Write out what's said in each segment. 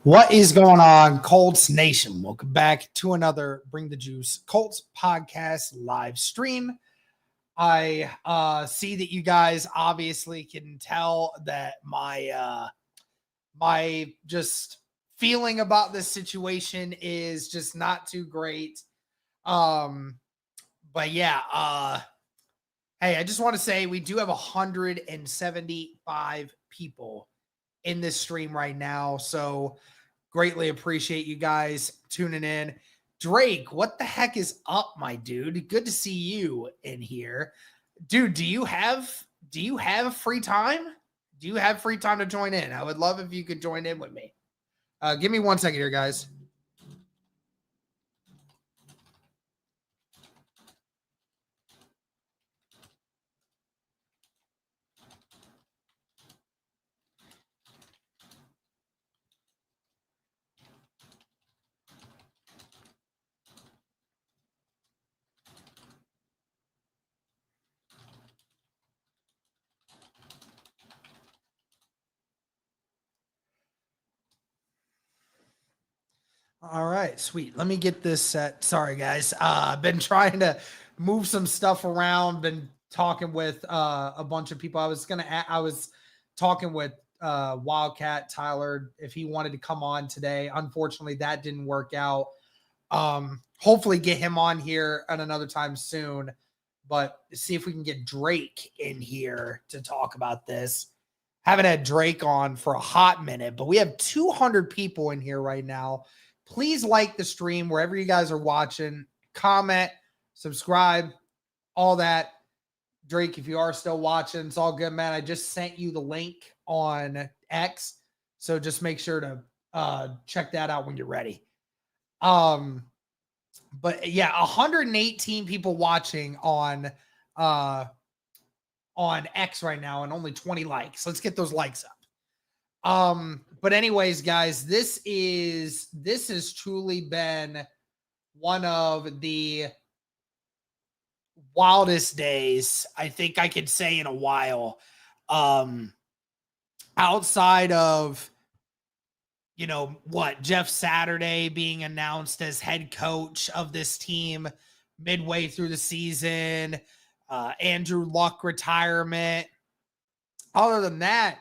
What is going on, Colts Nation? Welcome back to another Bring the Juice Colts podcast live stream. I see that you guys obviously can tell that my just feeling about this situation is just not too great. But yeah, hey, I just want to say we do have 175 people in this stream right now, so greatly appreciate you guys tuning in. Drake, what the heck is up, my dude? Good to see you in here. Dude, do you have free time? Do you have free time to join in? I would love if you could join in with me. Give me 1 second here, guys. All right, sweet. Let me get this set. Sorry, guys. I've been trying to move some stuff around. Been talking with a bunch of people. I was talking with Wildcat Tyler if he wanted to come on today. Unfortunately, that didn't work out. Hopefully, get him on here at another time soon. But see if we can get Drake in here to talk about this. Haven't had Drake on for a hot minute, but we have 200 people in here right now. Please like the stream wherever you guys are watching, comment, subscribe, all that. Drake, if you are still watching, it's all good, man. I just sent you the link on X, so just make sure to check that out when you're ready. But yeah, 118 people watching on X right now and only 20 likes. Let's get those likes up. But anyways, guys, this has truly been one of the wildest days I think I could say in a while. Outside of, Jeff Saturday being announced as head coach of this team midway through the season, Andrew Luck retirement. Other than that,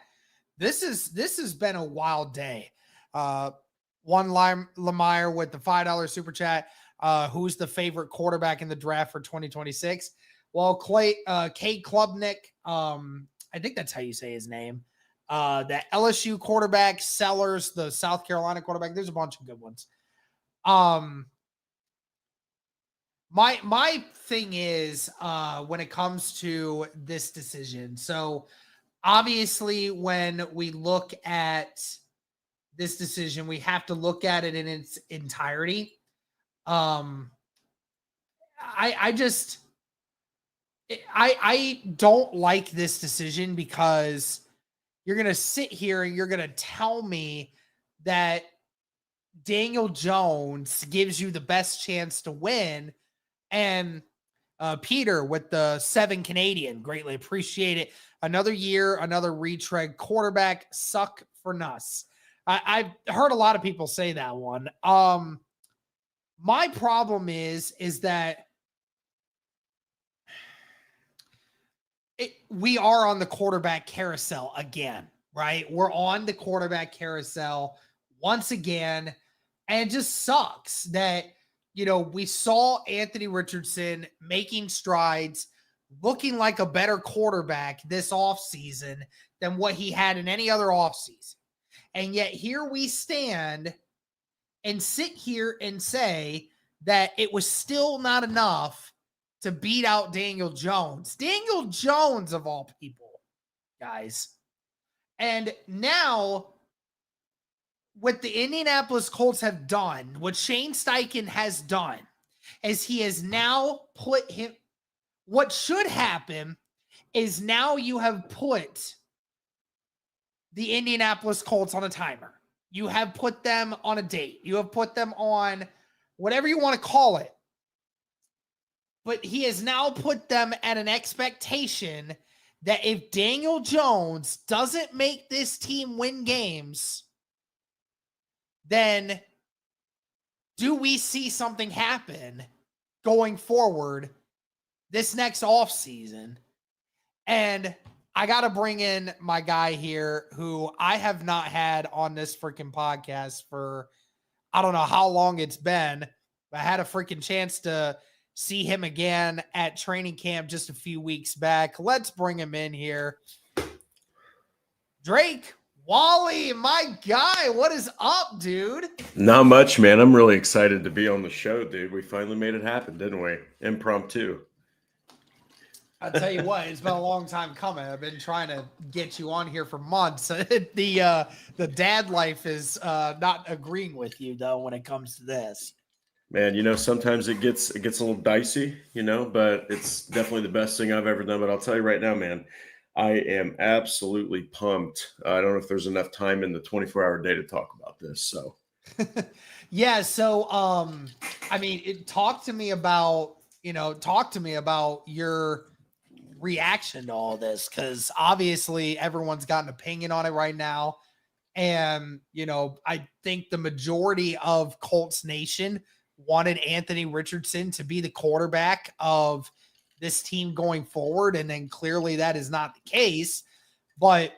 this has been a wild day. One Lamire with the $5 super chat. Who's the favorite quarterback in the draft for 2026? Well, Kate Klubnik. I think that's how you say his name. That LSU quarterback, Sellers, the South Carolina quarterback. There's a bunch of good ones. My thing is when it comes to this decision. So obviously, when we look at this decision, we have to look at it in its entirety. I don't like this decision because you're going to sit here and you're going to tell me that Daniel Jones gives you the best chance to win. And Peter with the 7 Canadian, greatly appreciate it. Another year, another retread. Quarterback suck for nuss. I've heard a lot of people say that one. My problem is that we are on the quarterback carousel again, right? We're on the quarterback carousel once again, and it just sucks that, we saw Anthony Richardson making strides, looking like a better quarterback this offseason than what he had in any other offseason. And yet here we stand and sit here and say that it was still not enough to beat out Daniel Jones. Daniel Jones, of all people, guys. And now, what the Indianapolis Colts have done, what Shane Steichen has done, is he has now put him, what should happen is now you have put the Indianapolis Colts on a timer. You have put them on a date. You have put them on whatever you want to call it. But he has now put them at an expectation that if Daniel Jones doesn't make this team win games, then do we see something happen going forward this next offseason? And I got to bring in my guy here who I have not had on this freaking podcast for I don't know how long it's been. I had a freaking chance to see him again at training camp just a few weeks back. Let's bring him in here. Drake, Wally, my guy, what is up, dude? Not much, man. I'm really excited to be on the show, dude. We finally made it happen, didn't we? Impromptu. I'll tell you what, it's been a long time coming. I've been trying to get you on here for months. The dad life is not agreeing with you, though, when it comes to this. Man, sometimes it gets a little dicey, but it's definitely the best thing I've ever done. But I'll tell you right now, man, I am absolutely pumped. I don't know if there's enough time in the 24-hour day to talk about this. So, yeah. So, I mean, talk to me about your reaction to all this, because obviously everyone's got an opinion on it right now. And, I think the majority of Colts Nation wanted Anthony Richardson to be the quarterback of this team going forward. And then clearly that is not the case. But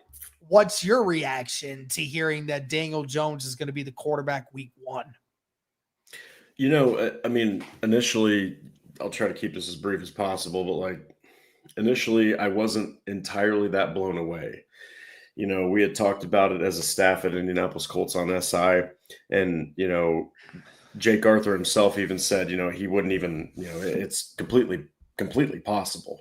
what's your reaction to hearing that Daniel Jones is going to be the quarterback week 1? I mean, initially, I'll try to keep this as brief as possible, but initially I wasn't entirely that blown away. We had talked about it as a staff at Indianapolis Colts on SI, and, Jake Arthur himself even said, he wouldn't even, it's completely possible.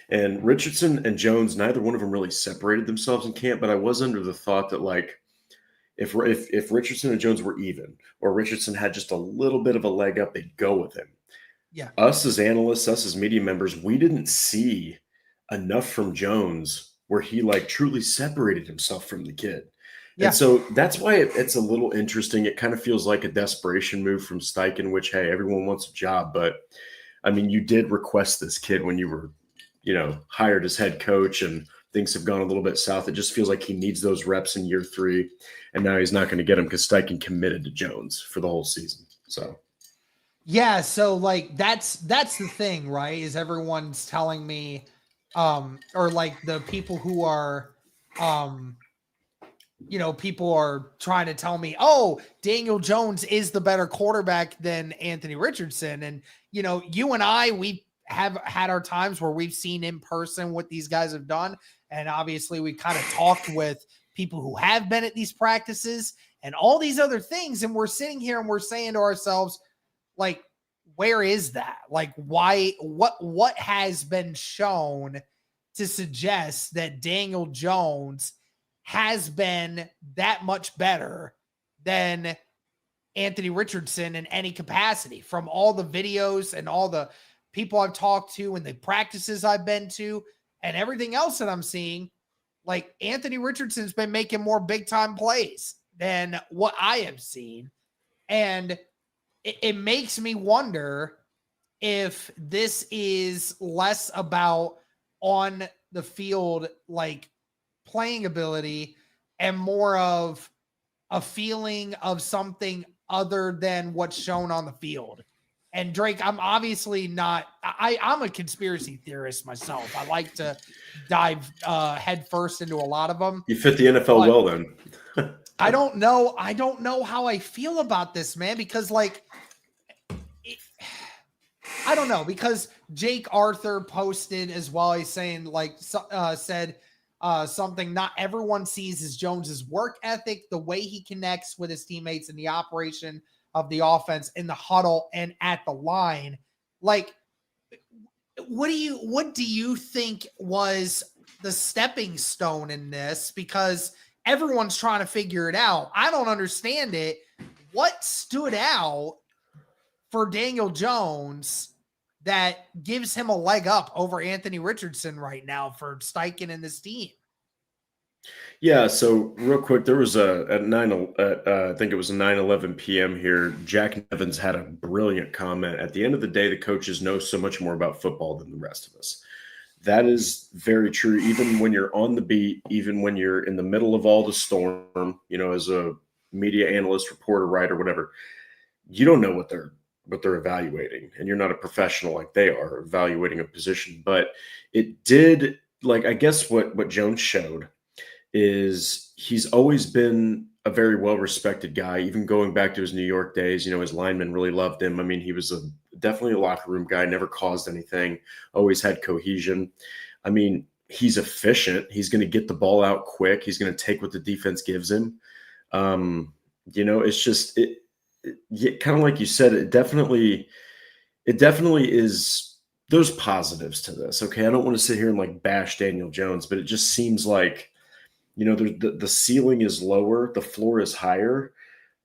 And Richardson and Jones, neither one of them really separated themselves in camp, but I was under the thought that if Richardson and Jones were even, or Richardson had just a little bit of a leg up, they'd go with him. Yeah. Us as analysts, us as media members, we didn't see enough from Jones where he truly separated himself from the kid. Yeah. And so that's why it's a little interesting. It kind of feels like a desperation move from Steichen, which, hey, everyone wants a job. But, I mean, you did request this kid when you were, hired as head coach, and things have gone a little bit south. It just feels like he needs those reps in year 3. And now he's not going to get them because Steichen committed to Jones for the whole season. So. Yeah. So that's the thing, right? Is everyone's telling me, or the people who are, people are trying to tell me, oh, Daniel Jones is the better quarterback than Anthony Richardson. And, you and I, we have had our times where we've seen in person what these guys have done. And obviously we kind of talked with people who have been at these practices and all these other things. And we're sitting here and we're saying to ourselves, where is that? Why, what has been shown to suggest that Daniel Jones has been that much better than Anthony Richardson in any capacity? From all the videos and all the people I've talked to and the practices I've been to and everything else that I'm seeing, Anthony Richardson's been making more big time plays than what I have seen. And it makes me wonder if this is less about on the field, playing ability, and more of a feeling of something other than what's shown on the field. And Drake, I'm obviously not, I'm a conspiracy theorist myself. I like to dive head first into a lot of them. You fit the NFL well then. I don't know how I feel about this, man, because I don't know, because Jake Arthur posted as well. He's saying said something, not everyone sees as Jones's work ethic, the way he connects with his teammates in the operation of the offense in the huddle and at the line. What do you think was the stepping stone in this? Because everyone's trying to figure it out. I don't understand it. What stood out for Daniel Jones that gives him a leg up over Anthony Richardson right now for Steichen and this team? Yeah, so real quick, there was I think it was 9:11 p.m. here. Jack Nevins had a brilliant comment. At the end of the day, the coaches know so much more about football than the rest of us. That is very true. Even when you're on the beat, even when you're in the middle of all the storm, as a media analyst, reporter, writer, whatever, you don't know what they're evaluating, and you're not a professional like they are evaluating a position. But it did, like, I guess what Jones showed is he's always been a very well respected guy, even going back to his New York days. His linemen really loved him. I mean, he was definitely a locker room guy, never caused anything, always had cohesion. I mean, he's efficient. He's going to get the ball out quick. He's going to take what the defense gives him. It's just kind of like you said, it definitely is. There's positives to this. Okay. I don't want to sit here and like bash Daniel Jones, but it just seems like, the ceiling is lower, the floor is higher,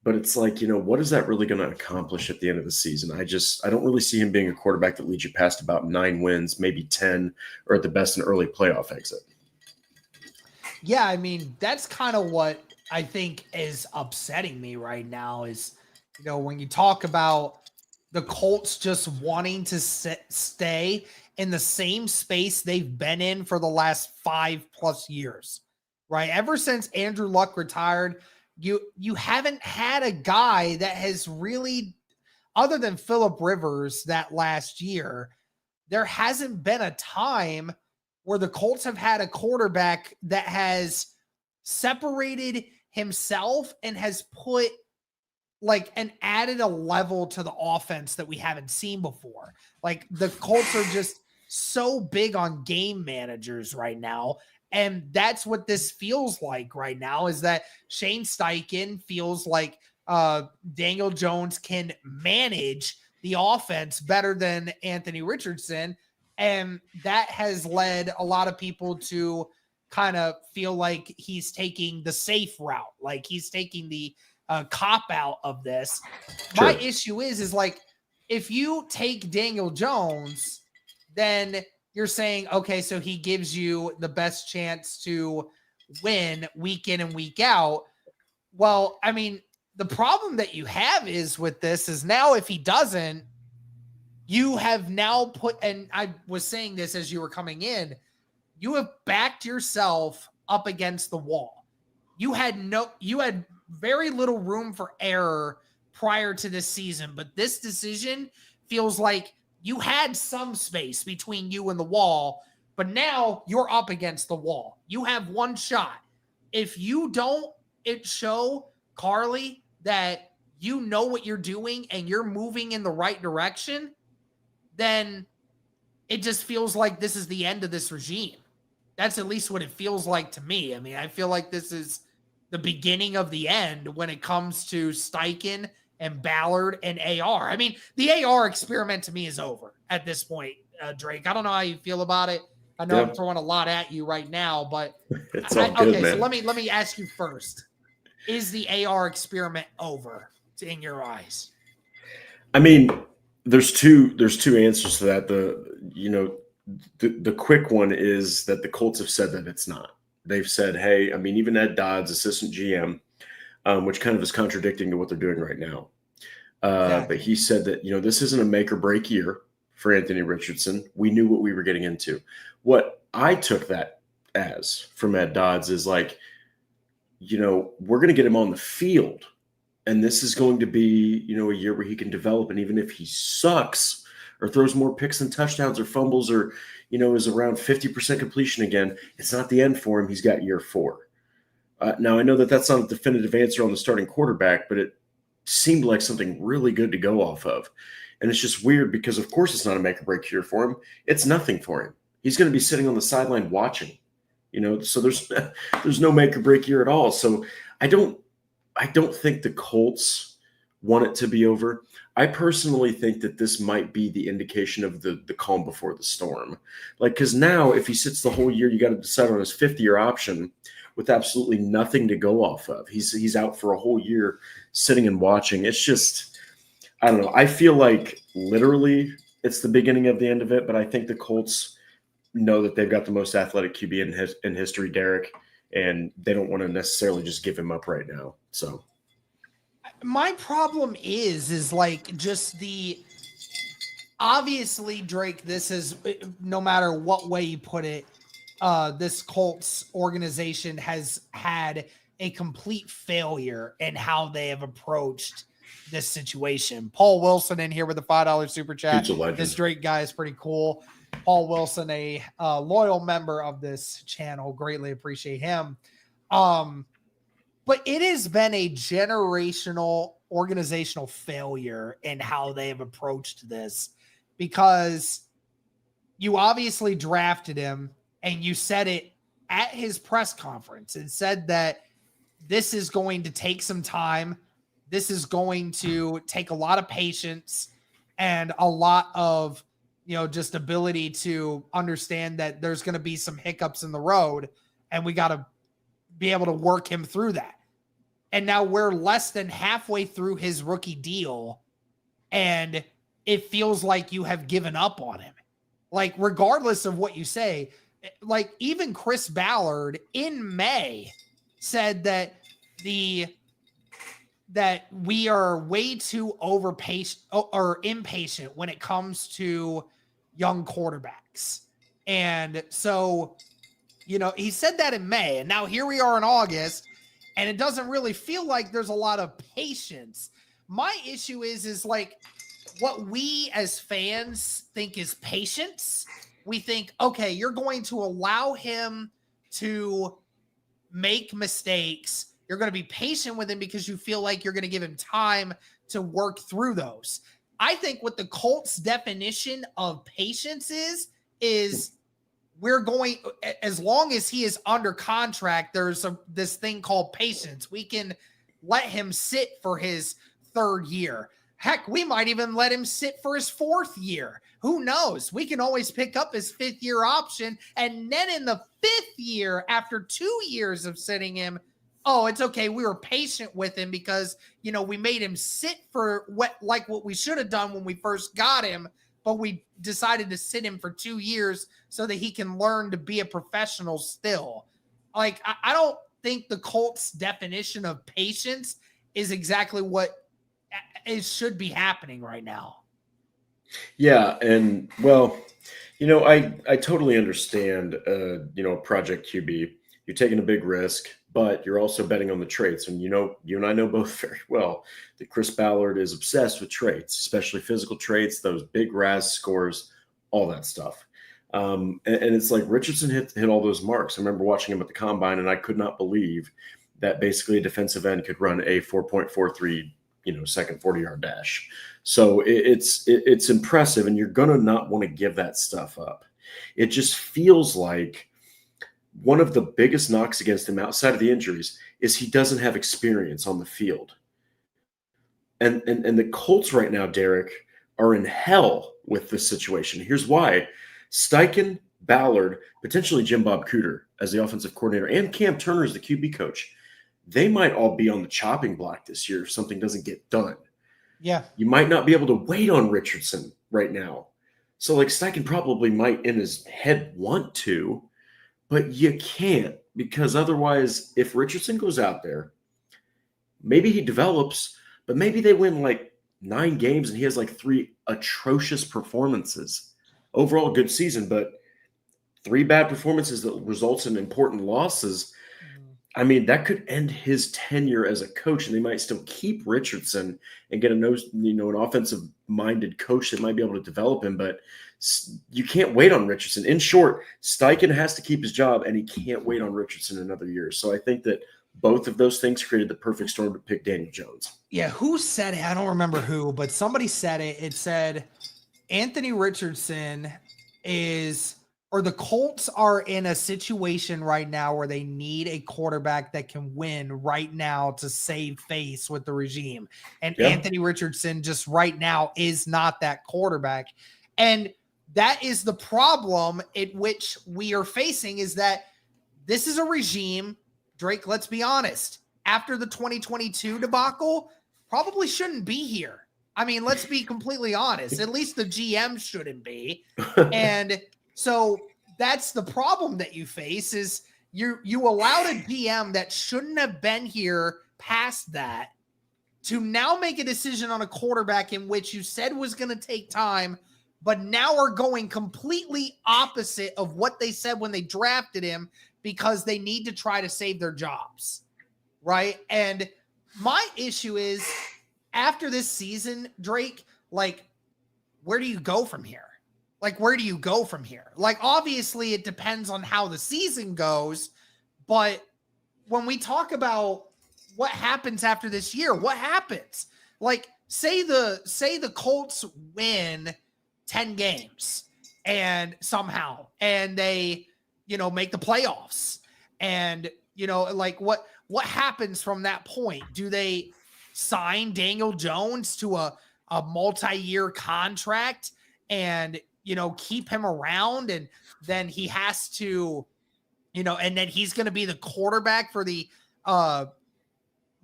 but it's like, what is that really going to accomplish at the end of the season? I don't really see him being a quarterback that leads you past about 9 wins, maybe 10, or at the best an early playoff exit. Yeah. I mean, that's kind of what I think is upsetting me right now is, when you talk about the Colts just wanting to stay in the same space they've been in for the last 5+ years, right? Ever since Andrew Luck retired, you haven't had a guy that has really, other than Phillip Rivers that last year, there hasn't been a time where the Colts have had a quarterback that has separated himself and has put and added a level to the offense that we haven't seen before. Like, the Colts are just so big on game managers right now. And that's what this feels like right now, is that Shane Steichen feels like Daniel Jones can manage the offense better than Anthony Richardson. And that has led a lot of people to kind of feel like he's taking the safe route. Like, he's taking the cop out of this. Sure. My issue is like, if you take Daniel Jones, then you're saying, okay, so he gives you the best chance to win week in and week out. Well, I mean, the problem that you have is with this is now if he doesn't, you have now put, and I was saying this as you were coming in, you have backed yourself up against the wall. You had very little room for error prior to this season, but this decision feels like you had some space between you and the wall, but now you're up against the wall. You have one shot. If you don't show Carly that you know what you're doing and you're moving in the right direction, then it just feels like this is the end of this regime. That's at least what it feels like to me. I mean, I feel like this is the beginning of the end when it comes to Steichen and Ballard and AR. I mean, the AR experiment to me is over at this point, Drake. I don't know how you feel about it. I know I'm throwing a lot at you right now, but it's all good, man. So let me ask you first. Is the AR experiment over in your eyes? I mean, there's two answers to that. The quick one is that the Colts have said that it's not. They've said, hey, I mean, even Ed Dodds, assistant GM, which kind of is contradicting to what they're doing right now. Exactly. But he said that, this isn't a make or break year for Anthony Richardson. We knew what we were getting into. What I took that as from Ed Dodds is like, we're going to get him on the field. And this is going to be, a year where he can develop. And even if he sucks or throws more picks and touchdowns or fumbles or, is around 50% completion again, it's not the end for him. He's got year 4. Now, I know that that's not a definitive answer on the starting quarterback, but it seemed like something really good to go off of. And it's just weird because, of course, it's not a make or break year for him. It's nothing for him. He's going to be sitting on the sideline watching, so there's no make or break year at all. So I don't think the Colts want it to be over. I personally think that this might be the indication of the calm before the storm. Like, because now if he sits the whole year, you got to decide on his 5th-year option with absolutely nothing to go off of. He's out for a whole year sitting and watching. It's just, I don't know. I feel like literally it's the beginning of the end of it, but I think the Colts know that they've got the most athletic QB in history, Derek, and they don't want to necessarily just give him up right now. So my problem is like just obviously, Drake, this is, no matter what way you put it, this Colts organization has had a complete failure in how they have approached this situation. Paul Wilson in here with a $5 super chat. Dude's a legend. This Drake guy is pretty cool. Paul Wilson, a loyal member of this channel. Greatly appreciate him. But it has been a generational organizational failure in how they have approached this, because you obviously drafted him and you said it at his press conference and said that this is going to take some time. This is going to take a lot of patience and a lot of, just ability to understand that there's going to be some hiccups in the road, and we got to be able to work him through that. And now we're less than halfway through his rookie deal, and it feels like you have given up on him. Like, regardless of what you say, like even Chris Ballard in May said that that we are way too impatient when it comes to young quarterbacks. And so, he said that in May, and now here we are in August, and it doesn't really feel like there's a lot of patience. My issue is like what we as fans think is patience. We think, okay, you're going to allow him to make mistakes. You're going to be patient with him because you feel like you're going to give him time to work through those. I think what the Colts' definition of patience is we're going, as long as he is under contract, there's this thing called patience. We can let him sit for his third year. Heck, we might even let him sit for his fourth year. Who knows? We can always pick up his fifth year option. And then in the fifth year, after 2 years of sitting him, oh, it's okay. We were patient with him because, we made him sit for what we should have done when we first got him, but we decided to sit him for 2 years so that he can learn to be a professional still. Like, I don't think the Colts' definition of patience is exactly what should be happening right now. Yeah. And well, I totally understand, Project QB, you're taking a big risk, but you're also betting on the traits. And, you and I know both very well that Chris Ballard is obsessed with traits, especially physical traits, those big RAS scores, all that stuff. And it's like Richardson hit all those marks. I remember watching him at the combine, and I could not believe that basically a defensive end could run a 4.43, second 40-yard dash. So it's impressive, and you're going to not want to give that stuff up. It just feels like one of the biggest knocks against him outside of the injuries is he doesn't have experience on the field. And the Colts right now, Derek, are in hell with this situation. Here's why. Steichen, Ballard, potentially Jim Bob Cooter as the offensive coordinator, and Cam Turner as the QB coach, they might all be on the chopping block this year if something doesn't get done. Yeah. You might not be able to wait on Richardson right now. So, like, Steichen probably might in his head want to, but you can't, because otherwise, if Richardson goes out there, maybe he develops, but maybe they win like 9 games and he has like 3 atrocious performances. Overall, good season, but 3 bad performances that results in important losses. I mean, that could end his tenure as a coach, and they might still keep Richardson and get an offensive-minded coach that might be able to develop him. But you can't wait on Richardson. In short, Steichen has to keep his job, and he can't wait on Richardson another year. So I think that both of those things created the perfect storm to pick Daniel Jones. Yeah, who said it? I don't remember who, but somebody said it. It said Anthony Richardson the Colts are in a situation right now where they need a quarterback that can win right now to save face with the regime. And Anthony Richardson just right now is not that quarterback. And that is the problem in which we are facing, is that this is a regime, Drake, let's be honest, after the 2022 debacle, probably shouldn't be here. I mean, let's be completely honest. At least the GM shouldn't be. And so that's the problem that you face, is you allowed a GM that shouldn't have been here past that to now make a decision on a quarterback in which you said was going to take time, but now are going completely opposite of what they said when they drafted him because they need to try to save their jobs. right? And my issue is after this season, Drake, like, where do you go from here? Like, where do you go from here? Like, obviously, it depends on how the season goes, but when we talk about what happens after this year, what happens? Like, say the Colts win 10 games and somehow and they, make the playoffs. And, like what happens from that point? Do they sign Daniel Jones to a multi-year contract and, keep him around, and then he has to, and then he's going to be the quarterback for the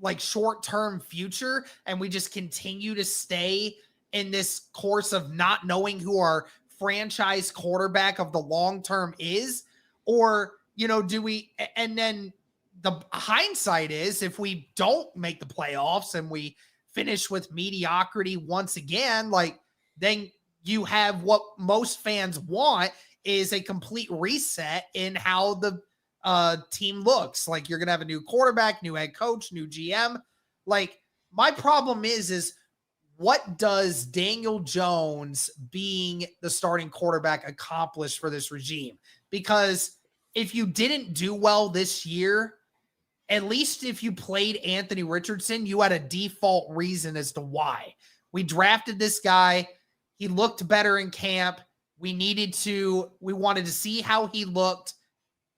like short-term future, and we just continue to stay in this course of not knowing who our franchise quarterback of the long term is? Or, do we, and then the hindsight is if we don't make the playoffs and we finish with mediocrity once again, like, then you have what most fans want is a complete reset in how the team looks. Like, you're gonna have a new quarterback, new head coach, new GM. Like, my problem is what does Daniel Jones being the starting quarterback accomplish for this regime? Because if you didn't do well this year, at least if you played Anthony Richardson, you had a default reason as to why. We drafted this guy. He looked better in camp. We wanted to see how he looked.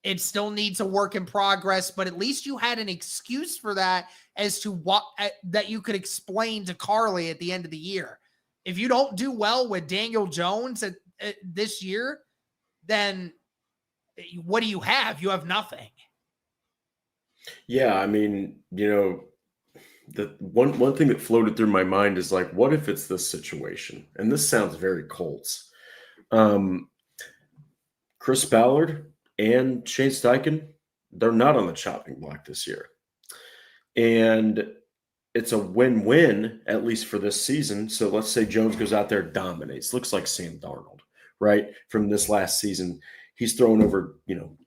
It still needs a work in progress, but at least you had an excuse for that as to what that you could explain to Carly at the end of the year. If you don't do well with Daniel Jones this year, then what do you have? You have nothing. Yeah, I mean, the one thing that floated through my mind is like, what if it's this situation? And this sounds very Colts. Chris Ballard and Shane Steichen, they're not on the chopping block this year. And it's a win-win, at least for this season. So let's say Jones goes out there, dominates, looks like Sam Darnold, right? From this last season, he's thrown over,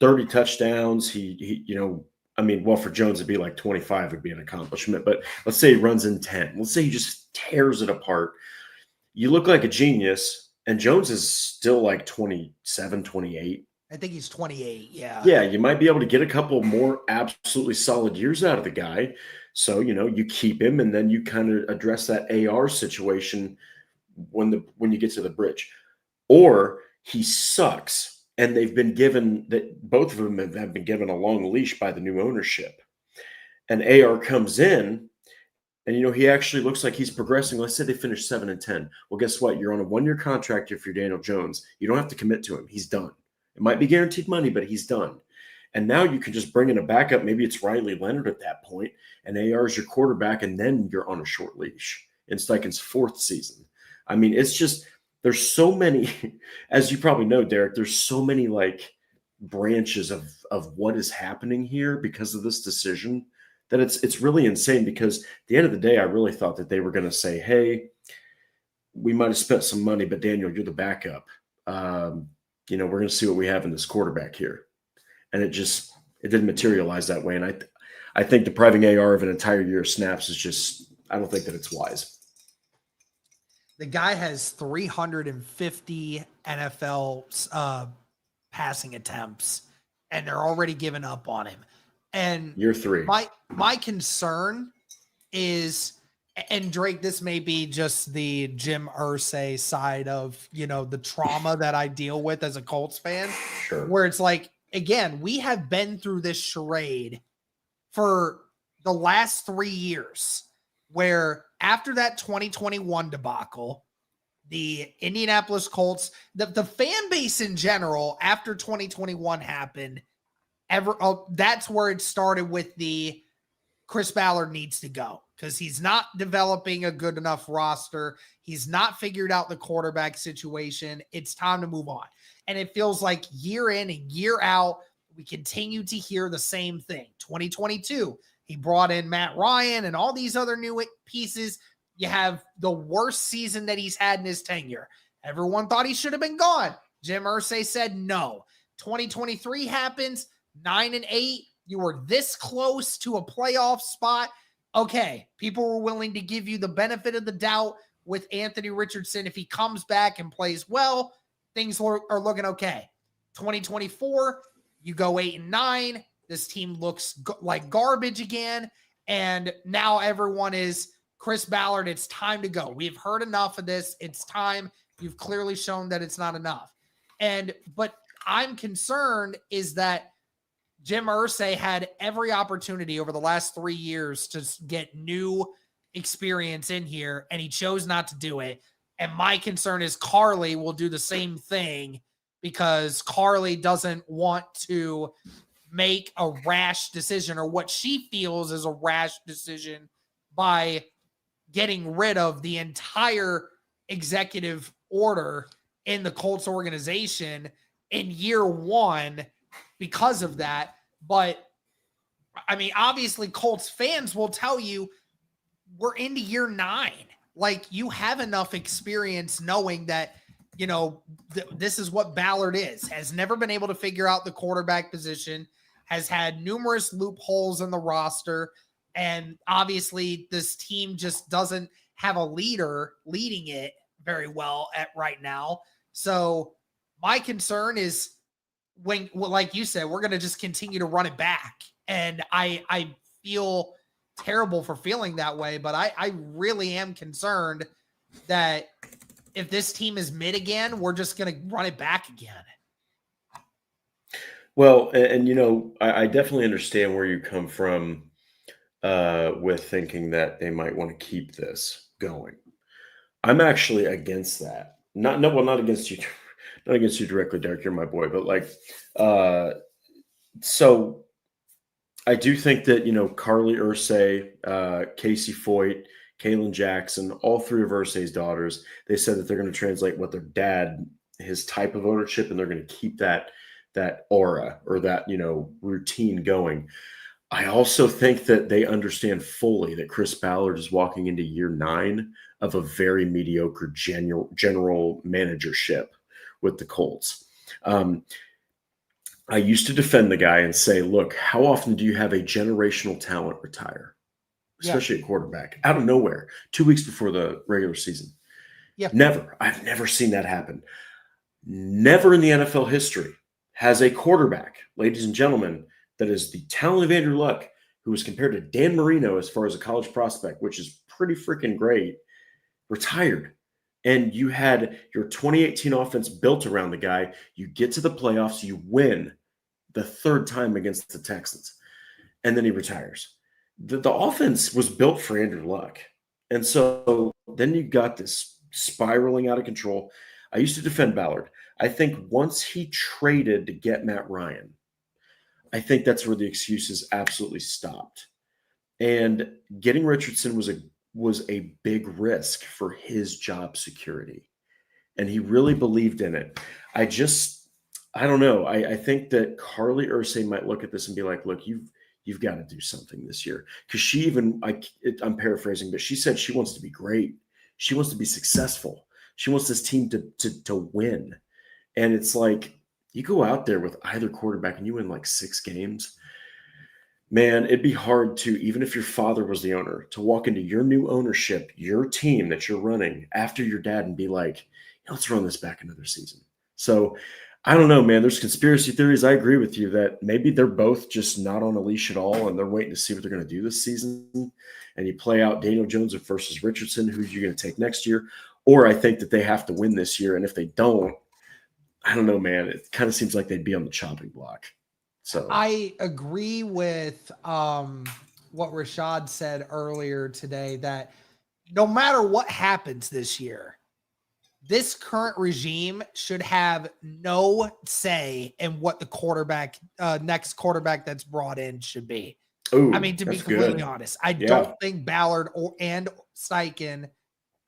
30 touchdowns. Well, for Jones, it'd be like 25 would be an accomplishment. But let's say he runs in 10. Let's say he just tears it apart. You look like a genius, and Jones is still like 27, 28. I think he's 28, yeah. Yeah, you might be able to get a couple more absolutely solid years out of the guy. So, you keep him, and then you kind of address that AR situation when you get to the bridge. Or he sucks, and they've been given that both of them have been given a long leash by the new ownership. And AR comes in, and he actually looks like he's progressing. Let's say they finish 7-10. Well, guess what? You're on a 1-year contract if you're Daniel Jones. You don't have to commit to him. He's done. It might be guaranteed money, but he's done. And now you can just bring in a backup. Maybe it's Riley Leonard at that point, and AR is your quarterback, and then you're on a short leash in Steichen's 4th season. I mean, it's just there's so many, as you probably know, Derek, there's so many like branches of what is happening here because of this decision that it's really insane. Because at the end of the day, I really thought that they were going to say, hey, we might have spent some money, but Daniel, you're the backup. We're going to see what we have in this quarterback here. And it didn't materialize that way. And I think depriving AR of an entire year of snaps is just, I don't think that it's wise. The guy has 350 NFL passing attempts, and they're already giving up on him. And year 3. My concern is, and Drake, this may be just the Jim Irsay side of, the trauma that I deal with as a Colts fan, sure, where it's like, again, we have been through this charade for the last 3 years, where after that 2021 debacle, the Indianapolis Colts, the fan base in general, after 2021 happened, that's where it started with the Chris Ballard needs to go because he's not developing a good enough roster. He's not figured out the quarterback situation. It's time to move on. And it feels like year in and year out, we continue to hear the same thing. 2022, he brought in Matt Ryan and all these other new pieces. You have the worst season that he's had in his tenure. Everyone thought he should have been gone. Jim Irsay said no. 2023 happens, 9-8. You were this close to a playoff spot. Okay, people were willing to give you the benefit of the doubt with Anthony Richardson. If he comes back and plays well, things are looking okay. 2024, you go 8-9. This team looks like garbage again. And now everyone is Chris Ballard. It's time to go. We've heard enough of this. It's time. You've clearly shown that it's not enough. But I'm concerned is that Jim Irsay had every opportunity over the last 3 years to get new experience in here, and he chose not to do it. And my concern is Carly will do the same thing because Carly doesn't want to make a rash decision or what she feels is a rash decision by getting rid of the entire executive order in the Colts organization in year one because of that. But I mean, obviously Colts fans will tell you we're into year 9. Like, you have enough experience knowing that, you know, this is what Ballard is, has never been able to figure out the quarterback position, has had numerous loopholes in the roster. And obviously this team just doesn't have a leader leading it very well at right now. So my concern is when, like you said, we're going to just continue to run it back. And I feel terrible for feeling that way, but I really am concerned that if this team is mid again, we're just going to run it back again. Well, and you know, I definitely understand where you come from with thinking that they might want to keep this going. I'm actually against that. Not against you, not against you directly, Derek. You're my boy, but like, so I do think that, you know, Carly Irsay, Casey Foyt, Kaylin Jackson, all 3 of Irsay's daughters, they said that they're going to translate what their dad, his type of ownership, and they're going to keep that aura or that, you know, routine going. I also think that they understand fully that Chris Ballard is walking into year 9 of a very mediocre general managership with the Colts. I used to defend the guy and say, look, how often do you have a generational talent retire? Especially at quarterback, out of nowhere, 2 weeks before the regular season. Yeah. Never. I've never seen that happen. Never in the NFL history has a quarterback, ladies and gentlemen, that is the talent of Andrew Luck, who was compared to Dan Marino as far as a college prospect, which is pretty freaking great, retired. And you had your 2018 offense built around the guy. You get to the playoffs, you win the 3rd time against the Texans, and then he retires. The offense was built for Andrew Luck. And so then you got this spiraling out of control. I used to defend Ballard. I think once he traded to get Matt Ryan, I think that's where the excuses absolutely stopped. And getting Richardson was a big risk for his job security. And he really believed in it. I don't know. I think that Carly Irsay might look at this and be like, look, you've got to do something this year. Because she even, I'm paraphrasing, but she said she wants to be great. She wants to be successful. She wants this team to win. And it's like, you go out there with either quarterback and you win like 6 games, man, it'd be hard to, even if your father was the owner, to walk into your new ownership, your team that you're running after your dad and be like, let's run this back another season. So I don't know, man. There's conspiracy theories. I agree with you that maybe they're both just not on a leash at all and they're waiting to see what they're going to do this season. And you play out Daniel Jones versus Richardson, who you're going to take next year. Or I think that they have to win this year. And if they don't, I don't know, man. It kind of seems like they'd be on the chopping block. So I agree with what Rashad said earlier today, that no matter what happens this year, this current regime should have no say in what the next quarterback that's brought in should be. Ooh, I mean, to be completely honest, I don't think Ballard and Steichen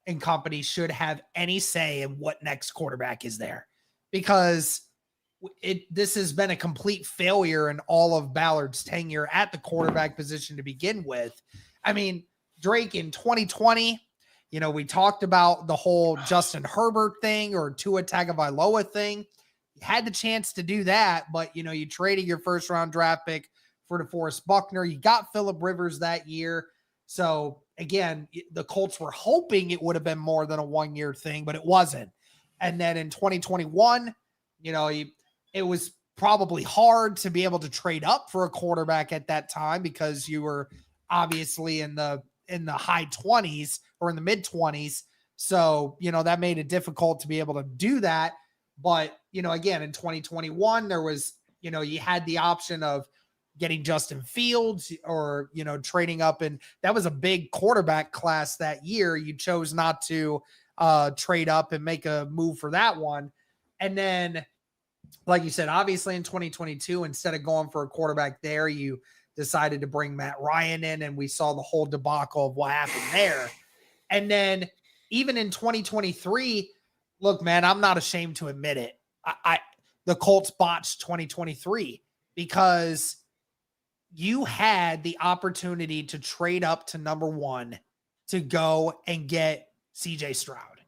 and company should have any say in what next quarterback is there, because this has been a complete failure in all of Ballard's tenure at the quarterback position to begin with. I mean, Drake in 2020, you know, we talked about the whole Justin Herbert thing or Tua Tagovailoa thing. You had the chance to do that, but, you know, you traded your 1st round draft pick for DeForest Buckner. You got Phillip Rivers that year. So again, the Colts were hoping it would have been more than a 1-year thing, but it wasn't. And then in 2021, it was probably hard to be able to trade up for a quarterback at that time because you were obviously in the high 20s or in the mid 20s. So, that made it difficult to be able to do that. But, again, in 2021, there was, you had the option of getting Justin Fields or, trading up. And that was a big quarterback class that year. You chose not to trade up and make a move for that one. And then, like you said, obviously in 2022, instead of going for a quarterback there, you decided to bring Matt Ryan in, and we saw the whole debacle of what happened there. And then even in 2023, look, man, I'm not ashamed to admit it. The Colts botched 2023 because you had the opportunity to trade up to number 1 to go and get CJ Stroud.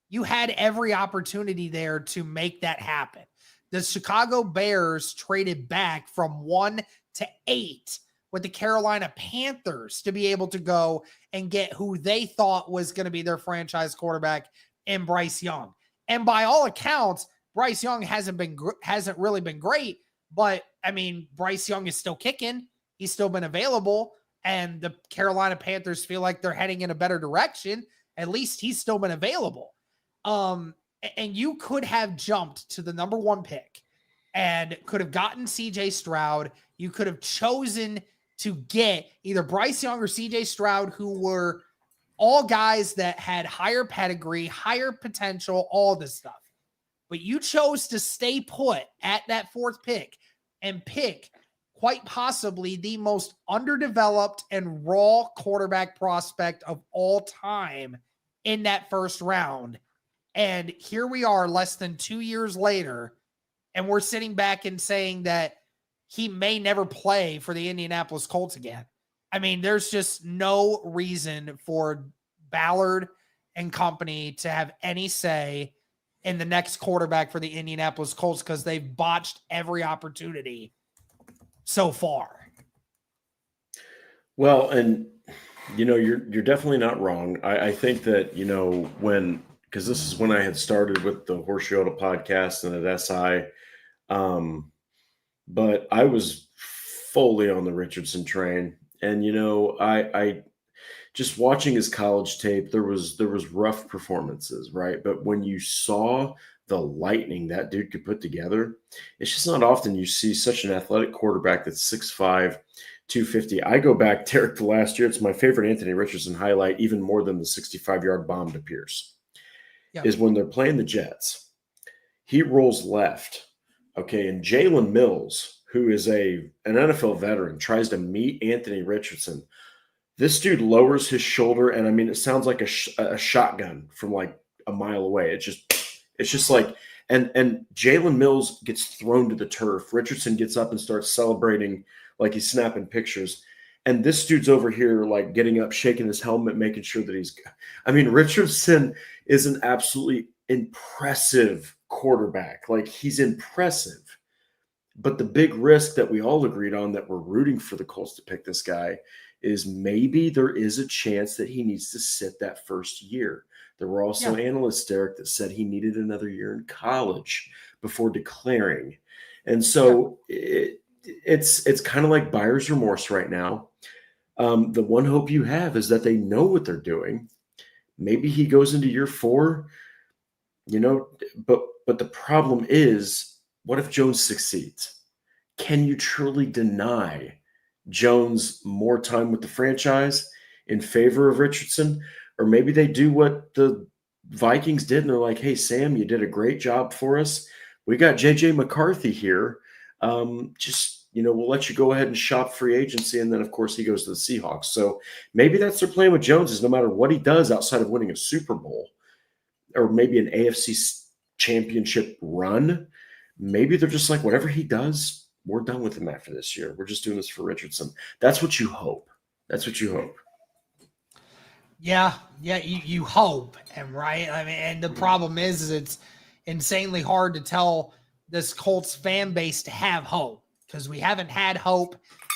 You had every opportunity there to make that happen. The Chicago Bears traded back from 1 to 8 with the Carolina Panthers to be able to go and get who they thought was going to be their franchise quarterback in Bryce Young. And by all accounts, Bryce Young hasn't really been great, but I mean, Bryce Young is still kicking. He's still been available, and the Carolina Panthers feel like they're heading in a better direction. At least he's still been available. And you could have jumped to the number 1 pick and could have gotten CJ Stroud. You could have chosen to get either Bryce Young or CJ Stroud, who were all guys that had higher pedigree, higher potential, all this stuff. But you chose to stay put at that 4th pick and pick quite possibly the most underdeveloped and raw quarterback prospect of all time in that first round. And here we are less than 2 years later, and we're sitting back and saying that he may never play for the Indianapolis Colts again. I mean, there's just no reason for Ballard and company to have any say in the next quarterback for the Indianapolis Colts because they've botched every opportunity so far. Well, and you're definitely not wrong. I think that because this is when I had started with the Horseshoe podcast and at SI, but I was fully on the Richardson train, and I just watching his college tape, there was rough performances, right? But when you saw the lightning that dude could put together, it's just not often you see such an athletic quarterback that's 6'5", 250. I go back, Derek, to last year. It's my favorite Anthony Richardson highlight, even more than the 65-yard bomb to Pierce. Yeah. Is when they're playing the Jets. He rolls left, okay, and Jalen Mills, who is an NFL veteran, tries to meet Anthony Richardson. This dude lowers his shoulder, and I mean, it sounds like a shotgun from like a mile away. It's just like, and Jalen Mills gets thrown to the turf. Richardson gets up and starts celebrating like he's snapping pictures. And this dude's over here, like getting up, shaking his helmet, making sure that he's – I mean, Richardson is an absolutely impressive quarterback. Like, he's impressive. But the big risk that we all agreed on, that we're rooting for the Colts to pick this guy, is maybe there is a chance that he needs to sit that first year. There were also analysts, Derek, that said he needed another year in college before declaring. And so it's kind of like buyer's remorse right now. The one hope you have is that they know what they're doing. Maybe he goes into year 4, but the problem is, what if Jones succeeds? Can you truly deny Jones more time with the franchise in favor of Richardson? Or maybe they do what the Vikings did, and they're like, hey, Sam, you did a great job for us. We got J.J. McCarthy here. We'll let you go ahead and shop free agency. And then, of course, he goes to the Seahawks. So maybe that's their plan with Jones, is no matter what he does outside of winning a Super Bowl or maybe an AFC championship run, maybe they're just like, whatever he does, we're done with him after this year. We're just doing this for Richardson. That's what you hope. That's what you hope. Yeah, you hope. And right. I mean, and the problem is it's insanely hard to tell this Colts fan base to have hope, because we haven't had hope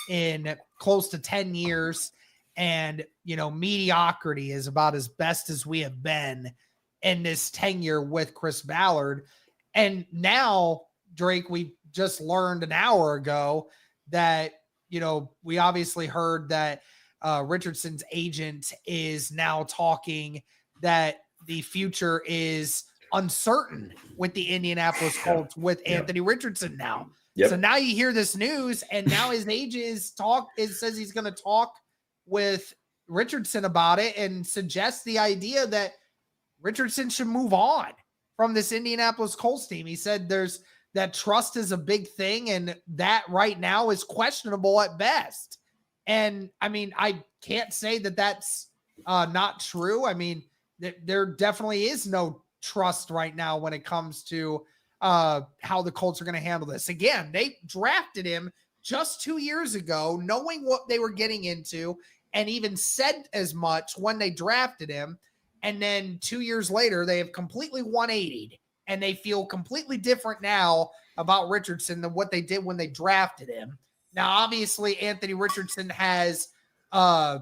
in close to 10 years. And, mediocrity is about as best as we have been in this tenure with Chris Ballard. And now, Drake, we just learned an hour ago that, we obviously heard that Richardson's agent is now talking that the future is uncertain with the Indianapolis Colts with Anthony Richardson now. Yep. So now you hear this news, and now his agent says he's going to talk with Richardson about it and suggest the idea that Richardson should move on from this Indianapolis Colts team. He said that trust is a big thing, and that right now is questionable at best. And I mean, I can't say that that's not true. I mean, there definitely is no trust right now when it comes to how the Colts are going to handle this. Again, they drafted him just 2 years ago, knowing what they were getting into, and even said as much when they drafted him. And then 2 years later, they have completely 180'd, and they feel completely different now about Richardson than what they did when they drafted him. Now, obviously, Anthony Richardson has a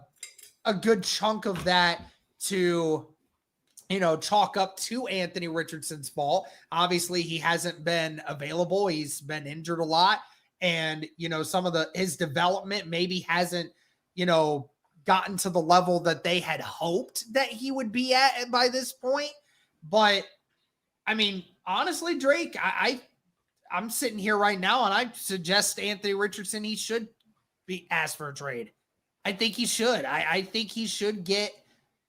good chunk of that to, chalk up to Anthony Richardson's fault. Obviously, he hasn't been available. He's been injured a lot. And, some of his development maybe hasn't, gotten to the level that they had hoped that he would be at by this point. But, I mean, honestly, Drake, I'm sitting here right now, and I suggest Anthony Richardson, he should be asked for a trade. I think he should. I think he should get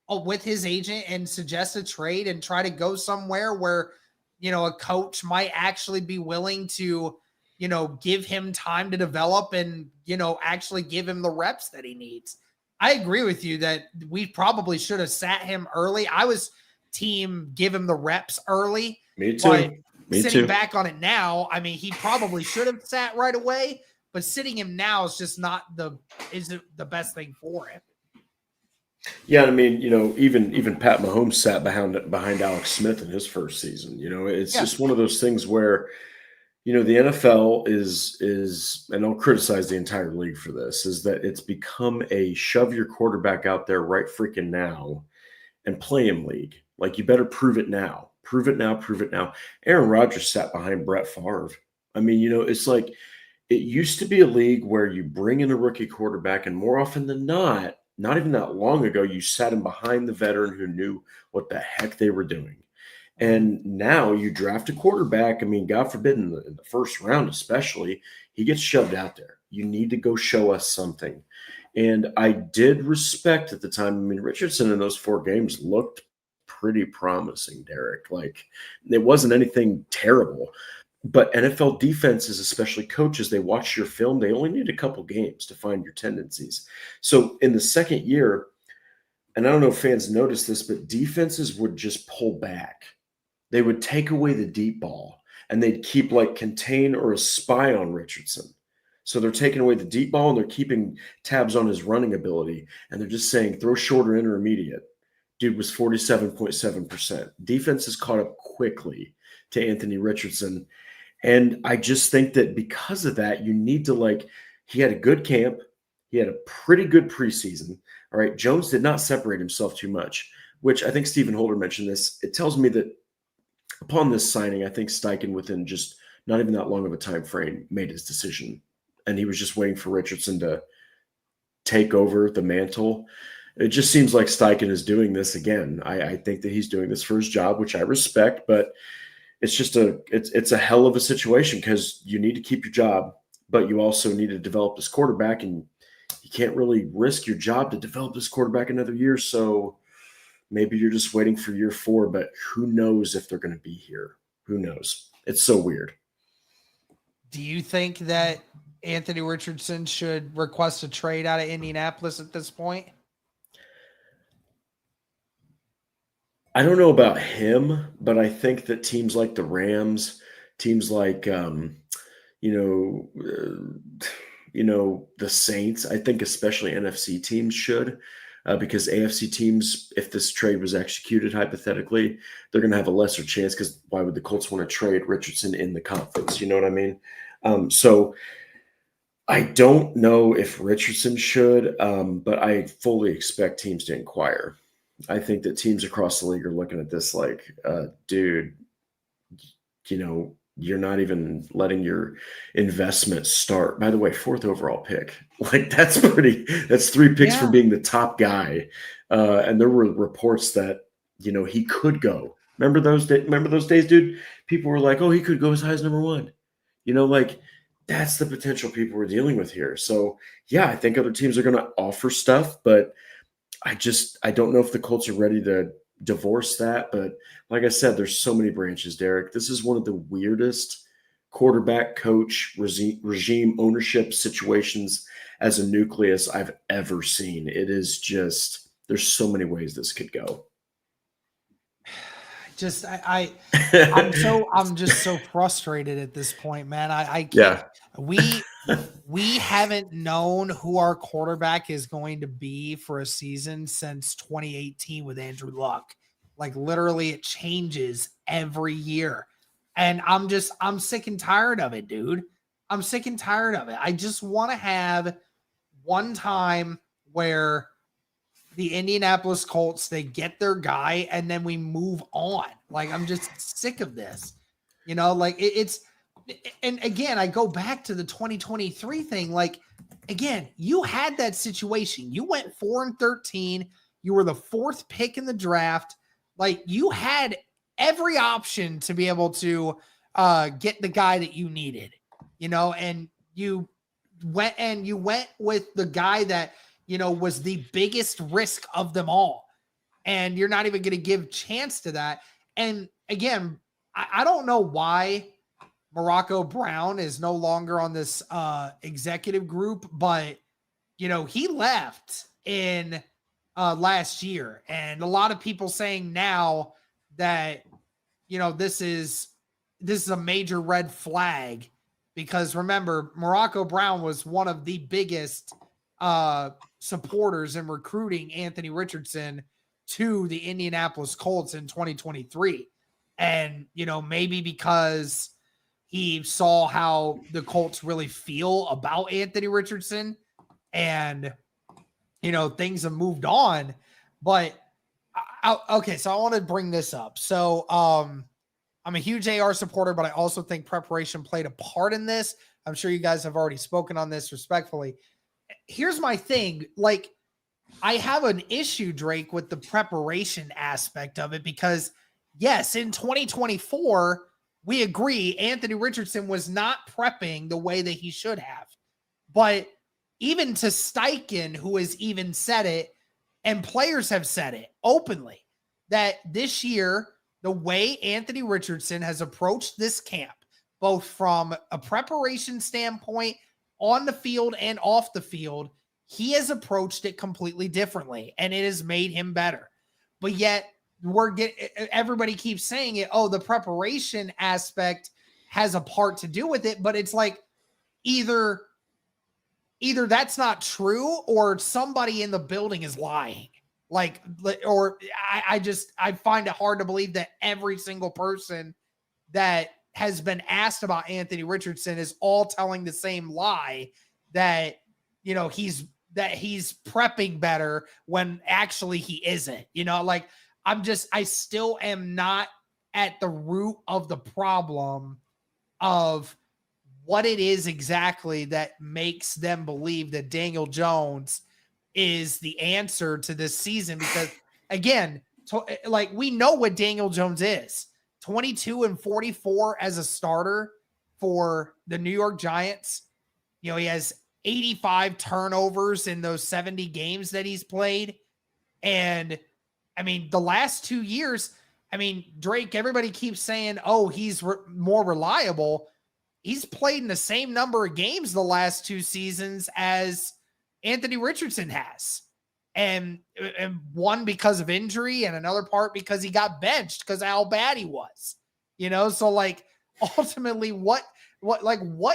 with his agent and suggest a trade and try to go somewhere where, a coach might actually be willing to, give him time to develop and, actually give him the reps that he needs. I agree with you that we probably should have sat him early. I was team give him the reps early. Me too. But sitting back on it now, I mean, he probably should have sat right away, but sitting him now is just not isn't the best thing for him. Yeah, I mean, even Pat Mahomes sat behind Alex Smith in his first season. It's just one of those things where, the NFL is, and I'll criticize the entire league for this, is that it's become a shove your quarterback out there right freaking now and play him league. Like, you better prove it now. Prove it now. Prove it now. Aaron Rodgers sat behind Brett Favre. I mean, it's like it used to be a league where you bring in a rookie quarterback, and more often than not even that long ago, you sat him behind the veteran who knew what the heck they were doing. And now you draft a quarterback. I mean, God forbid in the first round, especially, he gets shoved out there. You need to go show us something. And I did respect at the time. I mean, Richardson in those 4 games looked pretty promising, Derek. Like, it wasn't anything terrible. But NFL defenses, especially coaches, they watch your film. They only need a couple games to find your tendencies. So in the second year, and I don't know if fans noticed this, but defenses would just pull back. They would take away the deep ball, and they'd keep like contain or a spy on Richardson. So they're taking away the deep ball, and they're keeping tabs on his running ability. And they're just saying, throw short or intermediate. Dude was 47.7%. Defense has caught up quickly to Anthony Richardson. And I just think that because of that, you need to he had a good camp. He had a pretty good preseason. All right. Jones did not separate himself too much, which I think Stephen Holder mentioned this. It tells me that upon this signing, I think Steichen, within just not even that long of a time frame, made his decision. And he was just waiting for Richardson to take over the mantle. It just seems like Steichen is doing this again. I think that he's doing this for his job, which I respect, but it's just it's a hell of a situation because you need to keep your job, but you also need to develop this quarterback, and you can't really risk your job to develop this quarterback another year. So maybe you're just waiting for year 4, but who knows if they're going to be here? Who knows? It's so weird. Do you think that Anthony Richardson should request a trade out of Indianapolis at this point? I don't know about him, but I think that teams like the Rams, teams like, the Saints, I think especially NFC teams should, because AFC teams, if this trade was executed hypothetically, they're going to have a lesser chance because why would the Colts want to trade Richardson in the conference? You know what I mean? So I don't know if Richardson should, but I fully expect teams to inquire. I think that teams across the league are looking at this like, dude, you're not even letting your investment start. By the way, fourth overall pick. Like that's 3 picks from Yeah. being the top guy. And there were reports that, he could go. Remember those days, dude? People were like, oh, he could go as high as number one. Like that's the potential people we're dealing with here. So yeah, I think other teams are gonna offer stuff, but I don't know if the Colts are ready to divorce that. But like I said, there's so many branches, Derek. This is one of the weirdest quarterback coach regime ownership situations as a nucleus I've ever seen. It is just there's so many ways this could go. Just I'm just so frustrated at this point, man. I can't. Yeah. We haven't known who our quarterback is going to be for a season since 2018 with Andrew Luck. Like literally it changes every year. And I'm sick and tired of it, dude. I'm sick and tired of it. I just want to have one time where the Indianapolis Colts, they get their guy and then we move on. Like I'm just sick of this. Like it's and again, I go back to the 2023 thing. Like again, you had that situation. You went 4-13. You were the fourth pick in the draft. Like you had every option to be able to get the guy that you needed, and you went with the guy that was the biggest risk of them all. And you're not even going to give chance to that. And again, I don't know why Morocco Brown is no longer on this executive group, but he left in last year. And a lot of people saying now that, this is a major red flag because remember, Morocco Brown was one of the biggest supporters in recruiting Anthony Richardson to the Indianapolis Colts in 2023. And, maybe because he saw how the Colts really feel about Anthony Richardson and, things have moved on. But okay, so I want to bring this up. So I'm a huge AR supporter, but I also think preparation played a part in this. I'm sure you guys have already spoken on this respectfully. Here's my thing. Like, I have an issue, Drake, with the preparation aspect of it because, yes, in 2024, we agree Anthony Richardson was not prepping the way that he should have. But even to Steichen, who has even said it, and players have said it openly, that this year, the way Anthony Richardson has approached this camp, both from a preparation standpoint, on the field and off the field, he has approached it completely differently, and it has made him better. But yet, everybody keeps saying it. Oh, the preparation aspect has a part to do with it, but it's like either that's not true or somebody in the building is lying. I find it hard to believe that every single person that has been asked about Anthony Richardson is all telling the same lie that, he's prepping better when actually he isn't, I still am not at the root of the problem of what it is exactly that makes them believe that Daniel Jones is the answer to this season. Because again, we know what Daniel Jones is. 22-44 as a starter for the New York Giants. He has 85 turnovers in those 70 games that he's played. And I mean, the last 2 years, Drake, everybody keeps saying, oh, he's more reliable. He's played in the same number of games the last 2 seasons as Anthony Richardson has. And one because of injury and another part because he got benched because of how bad he was. So ultimately what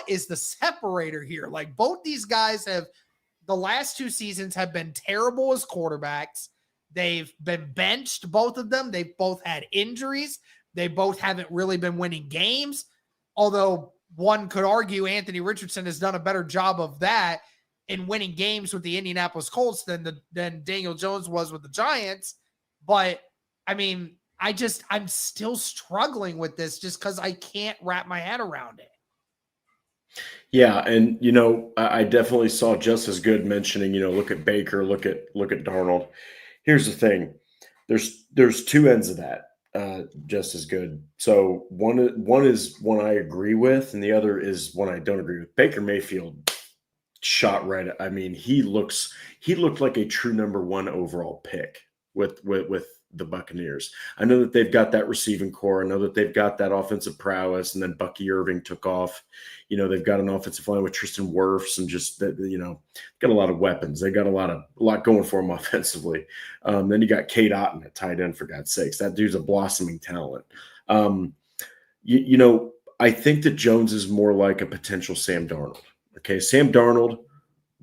is the separator here? Like both these guys the last 2 seasons have been terrible as quarterbacks. They've been benched, both of them. They've both had injuries. They both haven't really been winning games. Although one could argue Anthony Richardson has done a better job of that in winning games with the Indianapolis Colts than Daniel Jones was with the Giants. But I mean, I'm still struggling with this just because I can't wrap my head around it. Yeah, and I definitely saw just as good mentioning, look at Baker, look at Darnold. Here's the thing. There's two ends of that. Just as good. So one is one I agree with, and the other is one I don't agree with. Baker Mayfield shot right. I mean, he looked like a true number one overall pick with the Buccaneers. I know that they've got that receiving core. I know that they've got that offensive prowess, and then Bucky Irving took off. They've got an offensive line with Tristan Wirfs and just that, got a lot of weapons. They got a lot going for them offensively. Then you got Cade Otton at tight end, for God's sakes. That dude's a blossoming talent. I think that Jones is more like a potential Sam Darnold. Okay, Sam Darnold,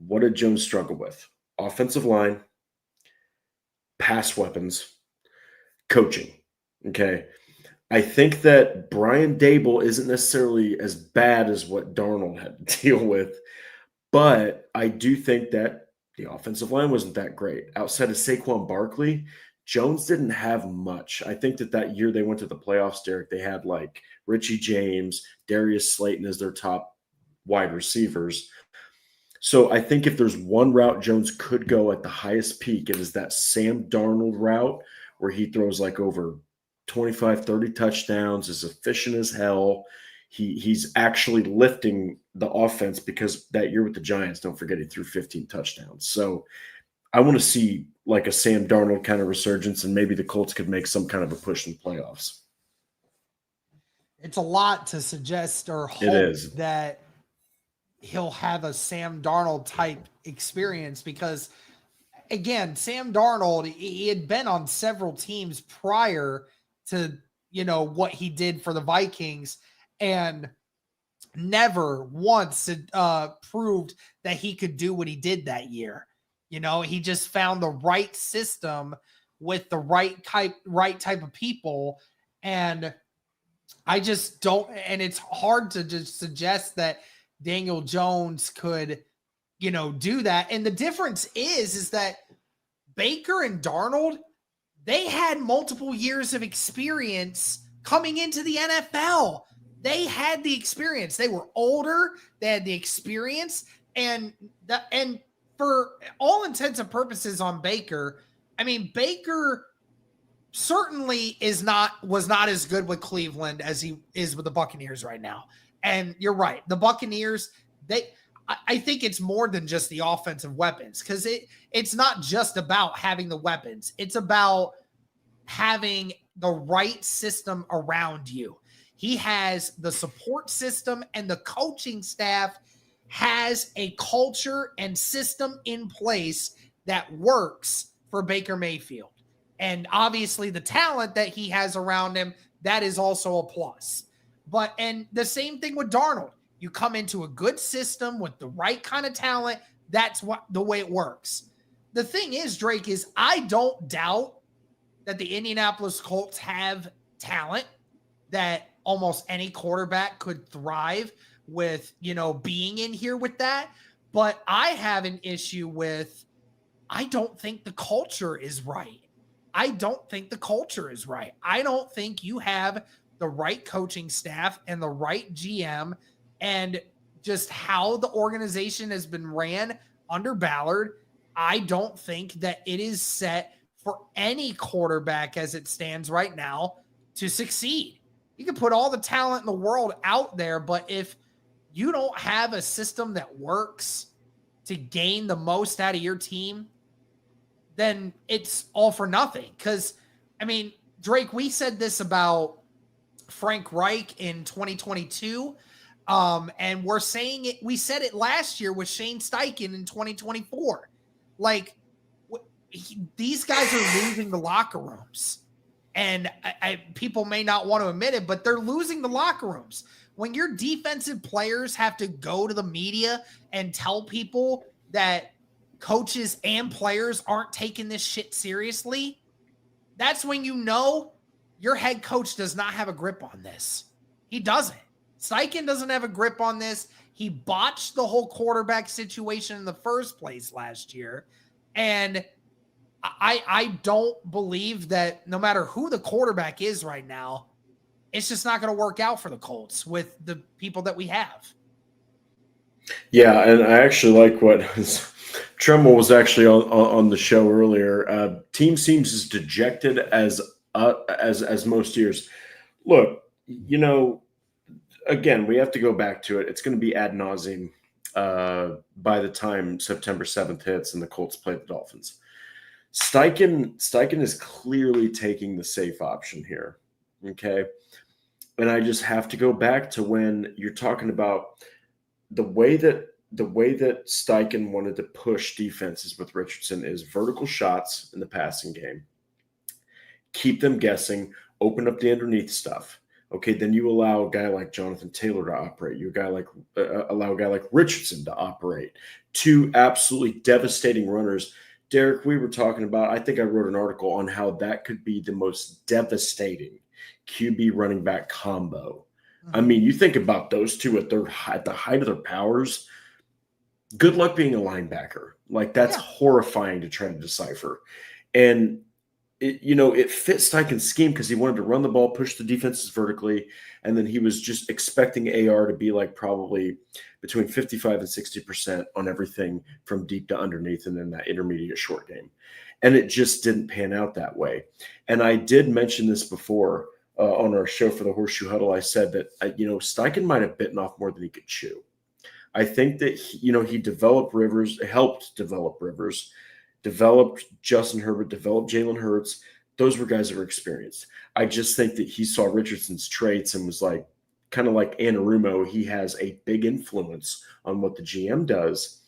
what did Jones struggle with? Offensive line, pass weapons, coaching. Okay. I think that Brian Dable isn't necessarily as bad as what Darnold had to deal with, but I do think that the offensive line wasn't that great. Outside of Saquon Barkley, Jones didn't have much. I think that year they went to the playoffs, Derek, they had like Richie James, Darius Slayton as their top wide receivers. So I think if there's one route Jones could go at the highest peak, it is that Sam Darnold route where he throws like over 25, 30 touchdowns, is efficient as hell. He's actually lifting the offense because that year with the Giants, don't forget, he threw 15 touchdowns. So I want to see like a Sam Darnold kind of resurgence, and maybe the Colts could make some kind of a push in the playoffs. It's a lot to suggest or hope that he'll have a Sam Darnold type experience because, again, Sam Darnold, he had been on several teams prior to, what he did for the Vikings and never once proved that he could do what he did that year. He just found the right system with the right type of people. And I just don't, and it's hard to just suggest that Daniel Jones could, do that. And the difference is that Baker and Darnold, they had multiple years of experience coming into the NFL. They had the experience. They were older. They had the experience. And for all intents and purposes on Baker, I mean, Baker certainly was not as good with Cleveland as he is with the Buccaneers right now. And you're right. The Buccaneers, I think it's more than just the offensive weapons because it's not just about having the weapons. It's about having the right system around you. He has the support system, and the coaching staff has a culture and system in place that works for Baker Mayfield. And obviously the talent that he has around him, that is also a plus. And the same thing with Darnold. You come into a good system with the right kind of talent. That's the way it works. The thing is, Drake, is I don't doubt that the Indianapolis Colts have talent that almost any quarterback could thrive with, being in here with that. But I have an issue with, I don't think the culture is right. I don't think the culture is right. I don't think you have the right coaching staff and the right GM and just how the organization has been ran under Ballard. I don't think that it is set for any quarterback as it stands right now to succeed. You can put all the talent in the world out there, but if you don't have a system that works to gain the most out of your team, then it's all for nothing. Because, I mean, Drake, we said this about Frank Reich in 2022, and we're saying it. We said it last year with Shane Steichen in 2024. Like, these guys are losing the locker rooms. And people may not want to admit it, but they're losing the locker rooms. When your defensive players have to go to the media and tell people that coaches and players aren't taking this shit seriously, that's when you know your head coach does not have a grip on this. He doesn't. Steichen doesn't have a grip on this. He botched the whole quarterback situation in the first place last year. And I don't believe that no matter who the quarterback is right now, it's just not going to work out for the Colts with the people that we have. Yeah, and I actually like what Tremble was actually on the show earlier. Team seems as dejected as most years. Look, again, we have to go back to it. It's going to be ad nauseum by the time September 7th hits and the Colts play the Dolphins. Steichen is clearly taking the safe option here. Okay. And I just have to go back to when you're talking about the way that Steichen wanted to push defenses with Richardson is vertical shots in the passing game. Keep them guessing, open up the underneath stuff. Okay, then you allow a guy like Jonathan Taylor to operate. You allow a guy like Richardson to operate. Two absolutely devastating runners. Derek, we were talking about, I think I wrote an article on how that could be the most devastating QB running back combo. I mean, you think about those two at the height of their powers. Good luck being a linebacker. Like, that's horrifying to try to decipher. And it fit Steichen's scheme because he wanted to run the ball, push the defenses vertically, and then he was just expecting AR to be like probably between 55 and 60% on everything from deep to underneath and then that intermediate short game. And it just didn't pan out that way. And I did mention this before on our show for the Horseshoe Huddle. I said that, Steichen might have bitten off more than he could chew. I think that, he developed Rivers, helped develop Rivers, developed Justin Herbert, developed Jalen Hurts. Those were guys that were experienced. I just think that he saw Richardson's traits and was like, kind of like Anarumo, he has a big influence on what the GM does.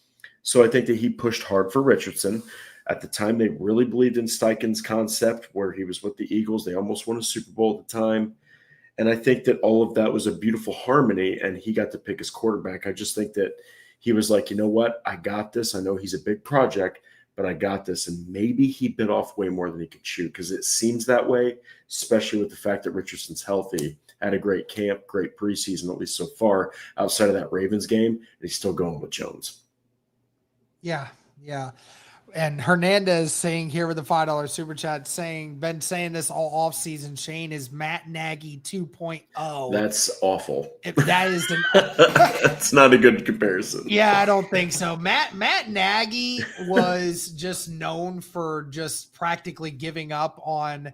So I think that he pushed hard for Richardson. At the time, they really believed in Steichen's concept where he was with the Eagles. They almost won a Super Bowl at the time. And I think that all of that was a beautiful harmony, and he got to pick his quarterback. I just think that he was like, you know what? I got this. I know he's a big project, but I got this. And maybe he bit off way more than he could chew because it seems that way, especially with the fact that Richardson's healthy, had a great camp, great preseason, at least so far, outside of that Ravens game, and he's still going with Jones. Yeah. And Hernandez saying here with the $5 super chat been saying this all offseason, Shane, is Matt Nagy 2.0. That's awful. If that is that's not a good comparison. Yeah, I don't think so. Matt Nagy was just known for just practically giving up on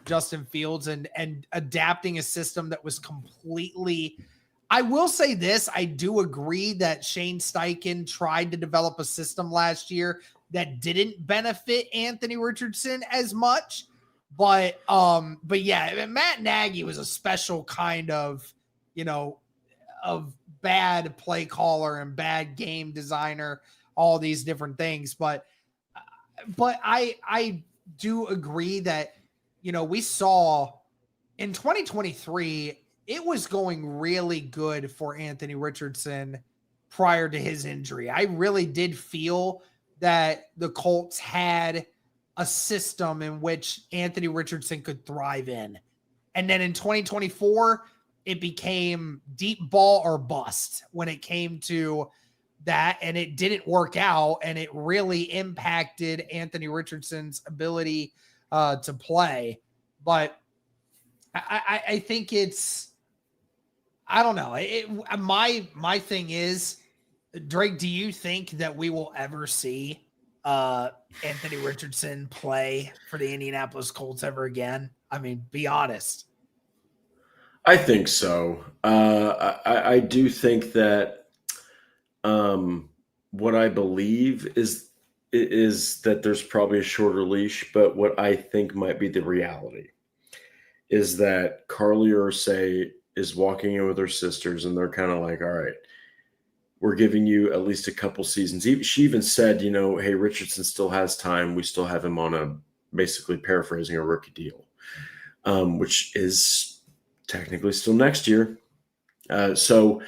Justin Fields and adapting a system that was completely. I will say this, I do agree that Shane Steichen tried to develop a system last year that didn't benefit Anthony Richardson as much. But yeah, Matt Nagy was a special kind of, of bad play caller and bad game designer, all these different things. But I do agree that, we saw in 2023, it was going really good for Anthony Richardson prior to his injury. I really did feel that the Colts had a system in which Anthony Richardson could thrive in. And then in 2024, it became deep ball or bust when it came to that, and it didn't work out, and it really impacted Anthony Richardson's ability to play. But I think it's, I don't know. My thing is, Drake, do you think that we will ever see Anthony Richardson play for the Indianapolis Colts ever again? I mean, be honest. I think so. I do think that what I believe is that there's probably a shorter leash, but what I think might be the reality is that Carly Ursay is walking in with her sisters, and they're kind of like, all right, we're giving you at least a couple seasons. She even said, hey, Richardson still has time. We still have him on a, basically paraphrasing, a rookie deal, which is technically still next year. So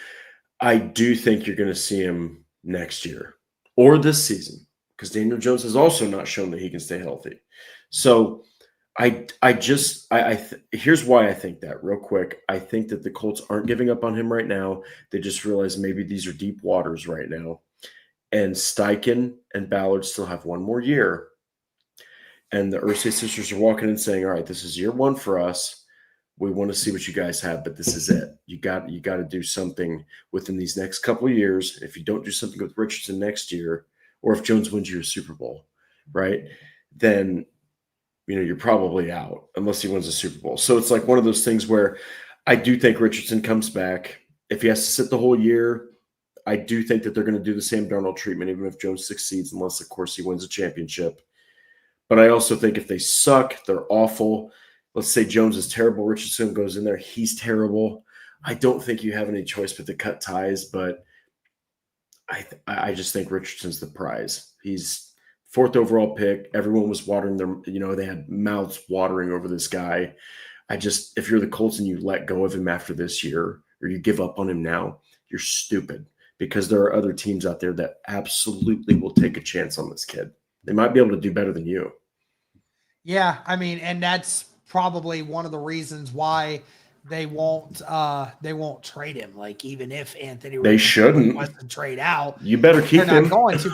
I do think you're going to see him next year or this season, because Daniel Jones has also not shown that he can stay healthy. So Here's why I think that real quick. I think that the Colts aren't giving up on him right now. They just realize maybe these are deep waters right now. And Steichen and Ballard still have one more year. And the Ursay sisters are walking in saying, all right, this is year one for us. We want to see what you guys have, but this is it. You got to do something within these next couple of years. If you don't do something with Richardson next year, or if Jones wins you a Super Bowl, right, then you're probably out unless he wins a Super Bowl. So it's like one of those things where I do think Richardson comes back. If he has to sit the whole year, I do think that they're going to do the Sam Darnold treatment, even if Jones succeeds, unless, of course, he wins a championship. But I also think if they suck, they're awful. Let's say Jones is terrible. Richardson goes in there. He's terrible. I don't think you have any choice but to cut ties, but I just think Richardson's the prize. He's fourth overall pick. Everyone was watering they had mouths watering over this guy. If you're the Colts and you let go of him after this year, or you give up on him now, you're stupid, because there are other teams out there that absolutely will take a chance on this kid. They might be able to do better than you. Yeah, I mean, and that's probably one of the reasons why they won't trade him. Like, even if Anthony They shouldn't wants to trade out, you better keep they're him. not going to,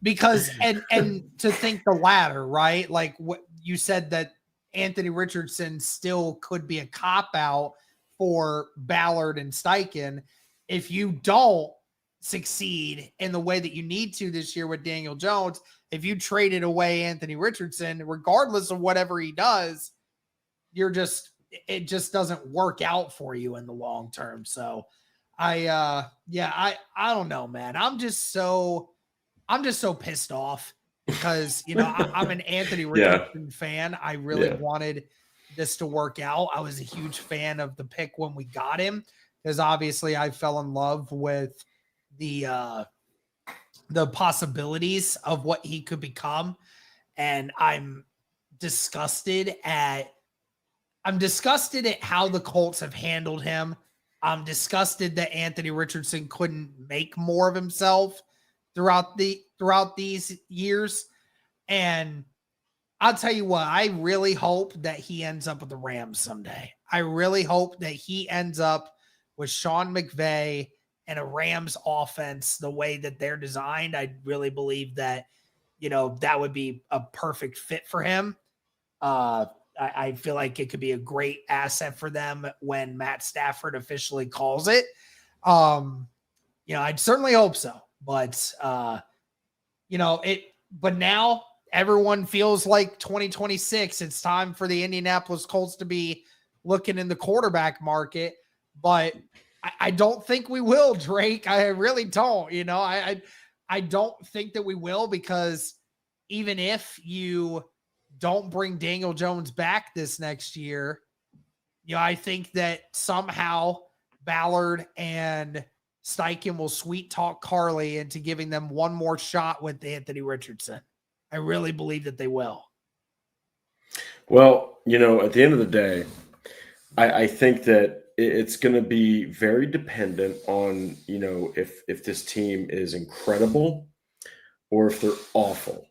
because and to think the latter, right? Like what you said, that Anthony Richardson still could be a cop out for Ballard and Steichen if you don't succeed in the way that you need to this year with Daniel Jones. If you traded away Anthony Richardson, regardless of whatever he does, it just doesn't work out for you in the long term. So I don't know, man. I'm just so pissed off because, I'm an Anthony Richardson fan. I really wanted this to work out. I was a huge fan of the pick when we got him, because obviously I fell in love with the possibilities of what he could become. And I'm disgusted at how the Colts have handled him. I'm disgusted that Anthony Richardson couldn't make more of himself throughout these years. And I'll tell you what, I really hope that he ends up with the Rams someday. I really hope that he ends up with Sean McVay and a Rams offense the way that they're designed. I really believe that, that would be a perfect fit for him. I feel like it could be a great asset for them when Matt Stafford officially calls it. I'd certainly hope so, but but now everyone feels like 2026, it's time for the Indianapolis Colts to be looking in the quarterback market, but I don't think we will, Drake. I really don't. I don't think that we will, because even if you don't bring Daniel Jones back this next year, I think that somehow Ballard and Steichen will sweet talk Carly into giving them one more shot with Anthony Richardson. I really believe that they will. Well, at the end of the day, I think that it's going to be very dependent on, if this team is incredible or if they're awful.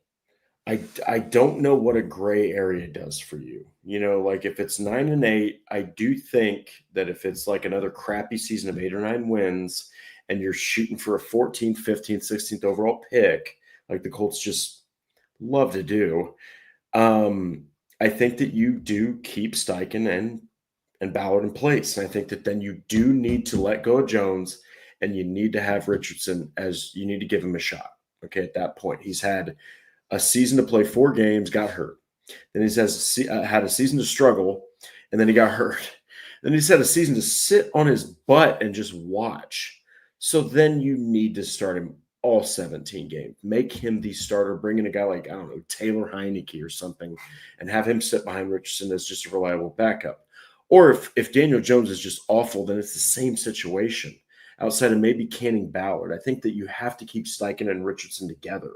I don't know what a gray area does for you. Like if it's 9-8, I do think that if it's like another crappy season of 8 or 9 wins and you're shooting for a 14th, 15th, 16th overall pick, like the Colts just love to do, I think that you do keep Steichen and Ballard in place. And I think that then you do need to let go of Jones, and you need to have Richardson, as you need to give him a shot. Okay, at that point, he's had a season to play 4 games, got hurt. Then he's had a season to struggle, and then he got hurt. Then he's had a season to sit on his butt and just watch. So then you need to start him all 17 games. Make him the starter. Bring in a guy like, I don't know, Taylor Heineke or something, and have him sit behind Richardson as just a reliable backup. Or if Daniel Jones is just awful, then it's the same situation outside of maybe canning Ballard. I think that you have to keep Steichen and Richardson together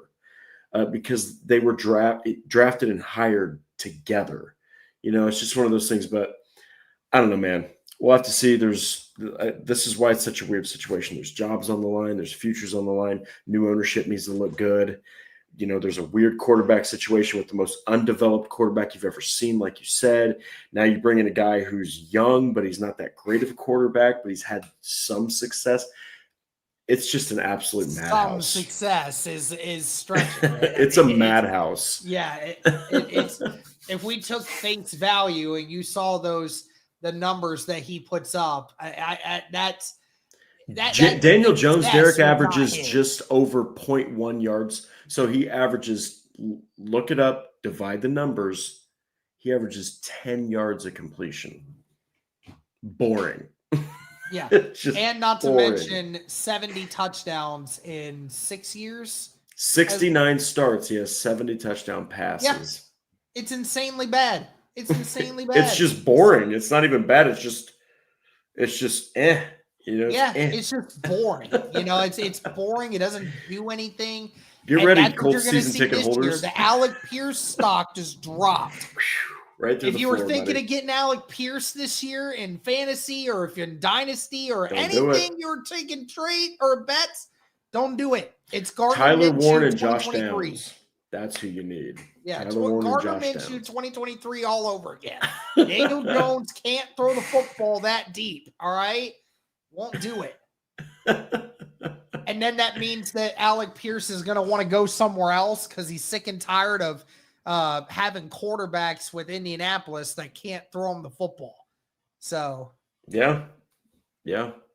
because they were drafted and hired together. It's just one of those things. But I don't know, man. We'll have to see. This is why it's such a weird situation. There's jobs on the line. There's futures on the line. New ownership needs to look good. there's a weird quarterback situation with the most undeveloped quarterback you've ever seen, like you said. Now you bring in a guy who's young, but he's not that great of a quarterback, but he's had some success. It's just an absolute madhouse. Some success is stretching it. It's a madhouse. It's if we took face value and you saw the numbers that he puts up, Daniel Jones, Derek averages just over 0.1 yards. So he averages, look it up, divide the numbers. He averages 10 yards of completion. Boring. Yeah. And not to mention 70 touchdowns in 6 years. 69 starts. He has 70 touchdown passes. Yeah. It's insanely bad. It's It's just boring. It's not even bad. It's just eh. It's just boring. It's boring. It doesn't do anything. Get ready, Colts season ticket holders. The Alec Pierce stock just dropped. Right through if you were thinking of getting Alec Pierce this year in fantasy, or if you're in dynasty, or anything you're taking trade or bets, don't do it. It's Gardner Tyler Minshew Warren and Josh Downs. That's who you need. Yeah, Gardner Minshew 2023 all over again. Daniel Jones can't throw the football that deep. All right, won't do it. And then that means that Alec Pierce is going to want to go somewhere else because he's sick and tired of having quarterbacks with Indianapolis that can't throw him the football. So yeah,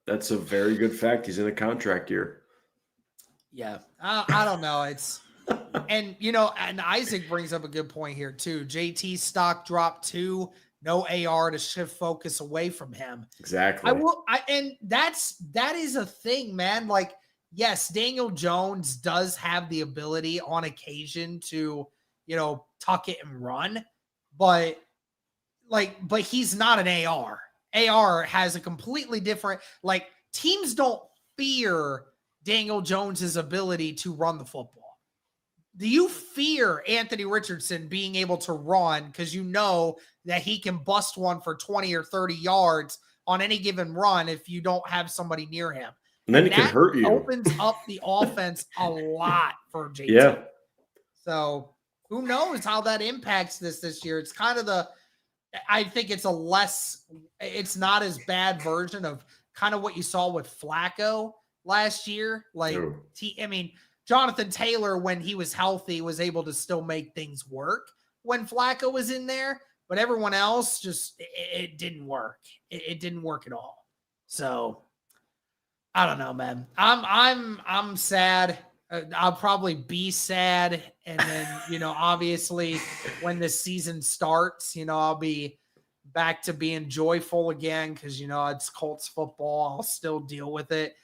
that's a very good fact. He's in a contract year. Yeah, I don't know. And Isaac brings up a good point here too. JT stock dropped too. No AR to shift focus away from him. Exactly. And that is a thing, man. Like, yes, Daniel Jones does have the ability on occasion to, tuck it and run, but he's not an AR. AR has a completely different, teams don't fear Daniel Jones's ability to run the football. Do you fear Anthony Richardson being able to run because you know that he can bust one for 20 or 30 yards on any given run if you don't have somebody near him? And then it can hurt you. Opens up the offense a lot for JT. Yeah. So who knows how that impacts this year? It's kind of I think it's it's not as bad version of kind of what you saw with Flacco last year. Jonathan Taylor, when he was healthy, was able to still make things work when Flacco was in there, but everyone else just, it didn't work. It didn't work at all. So I don't know, man. I'm sad. I'll probably be sad. And then, obviously when the season starts, I'll be back to being joyful again. Cause it's Colts football. I'll still deal with it.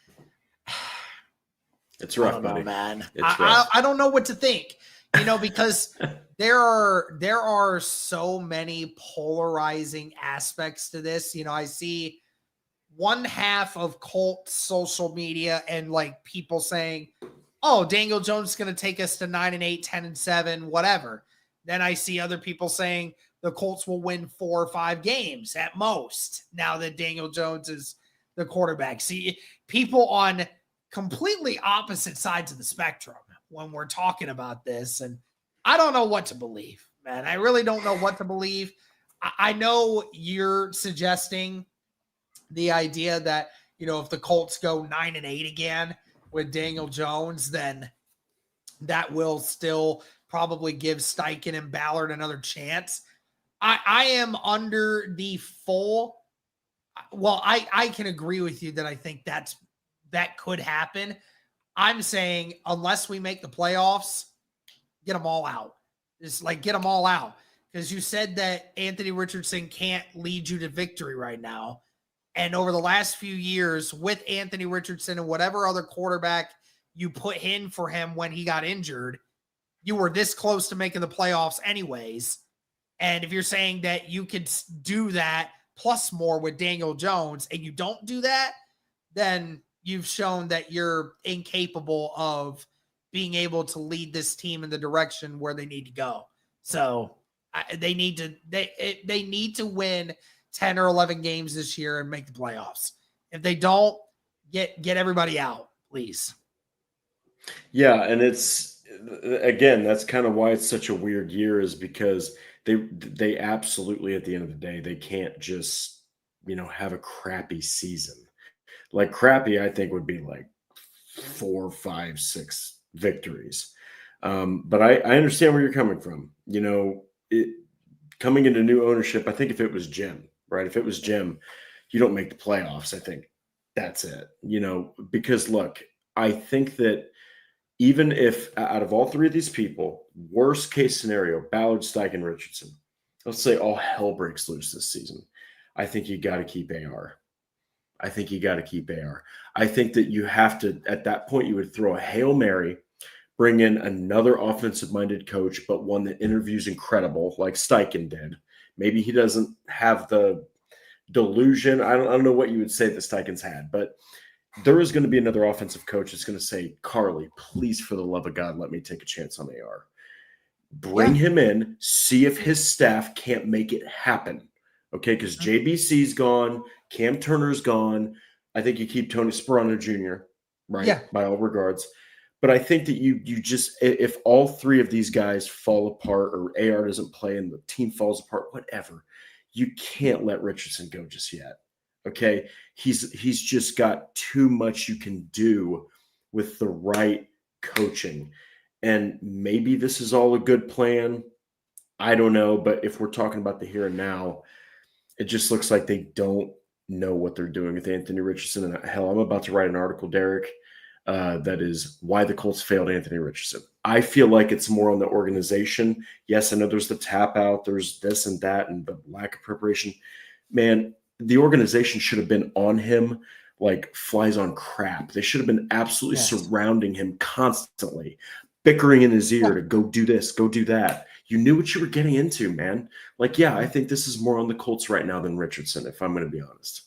It's rough, I don't know, buddy. man. Rough. I don't know what to think, because there are so many polarizing aspects to this. I see one half of Colts social media and people saying, "Oh, Daniel Jones is going to take us to 9-8, 10-7, whatever." Then I see other people saying the Colts will win 4 or 5 games at most now that Daniel Jones is the quarterback. See, people on completely opposite sides of the spectrum when we're talking about this. And I don't know what to believe, man. I really don't know what to believe. I know you're suggesting the idea that, if the Colts go 9-8 again with Daniel Jones, then that will still probably give Steichen and Ballard another chance. I am under the full. Well, I can agree with you that I think that could happen. I'm saying unless we make the playoffs, get them all out. Just get them all out. Because you said that Anthony Richardson can't lead you to victory right now. And over the last few years with Anthony Richardson and whatever other quarterback you put in for him when he got injured, you were this close to making the playoffs anyways. And if you're saying that you could do that plus more with Daniel Jones and you don't do that, then you've shown that you're incapable of being able to lead this team in the direction where they need to go. So they need to win 10 or 11 games this year and make the playoffs. If they don't, get everybody out, please. Yeah, and it's again, that's kind of why it's such a weird year, is because they absolutely, at the end of the day, they can't just, have a crappy season. Like crappy, I think would be like 4, 5, 6 victories. But I understand where you're coming from. Coming into new ownership, I think if it was Jim, right? If it was Jim, you don't make the playoffs. I think that's it. Because look, I think that even if out of all three of these people, worst case scenario, Ballard, Steichen, Richardson, let's say all hell breaks loose this season, I think you got to keep AR. I think you got to keep AR. I think that you have to, at that point, you would throw a Hail Mary, bring in another offensive minded coach, but one that interviews incredible, like Steichen did. Maybe he doesn't have the delusion. I don't know what you would say that Steichen's had, but there is going to be another offensive coach that's going to say, Carly, please, for the love of God, let me take a chance on AR. Bring him in, see if his staff can't make it happen. Okay, because JBC's gone, Cam Turner's gone. I think you keep Tony Sperano Jr., right? Yeah. By all regards. But I think that you just, if all three of these guys fall apart, or AR doesn't play and the team falls apart, whatever, you can't let Richardson go just yet. Okay, he's just got too much you can do with the right coaching. And maybe this is all a good plan. I don't know. But if we're talking about the here and now, it just looks like they don't know what they're doing with Anthony Richardson. And hell, I'm about to write an article, Derek, that is why the Colts failed Anthony Richardson. I feel like it's more on the organization. Yes, I know there's the tap out, there's this and that, and the lack of preparation. Man, the organization should have been on him like flies on crap. They should have been absolutely surrounding him constantly, bickering in his ear to go do this, go do that. You knew what you were getting into, man. Like, yeah, I think this is more on the Colts right now than Richardson, if I'm going to be honest.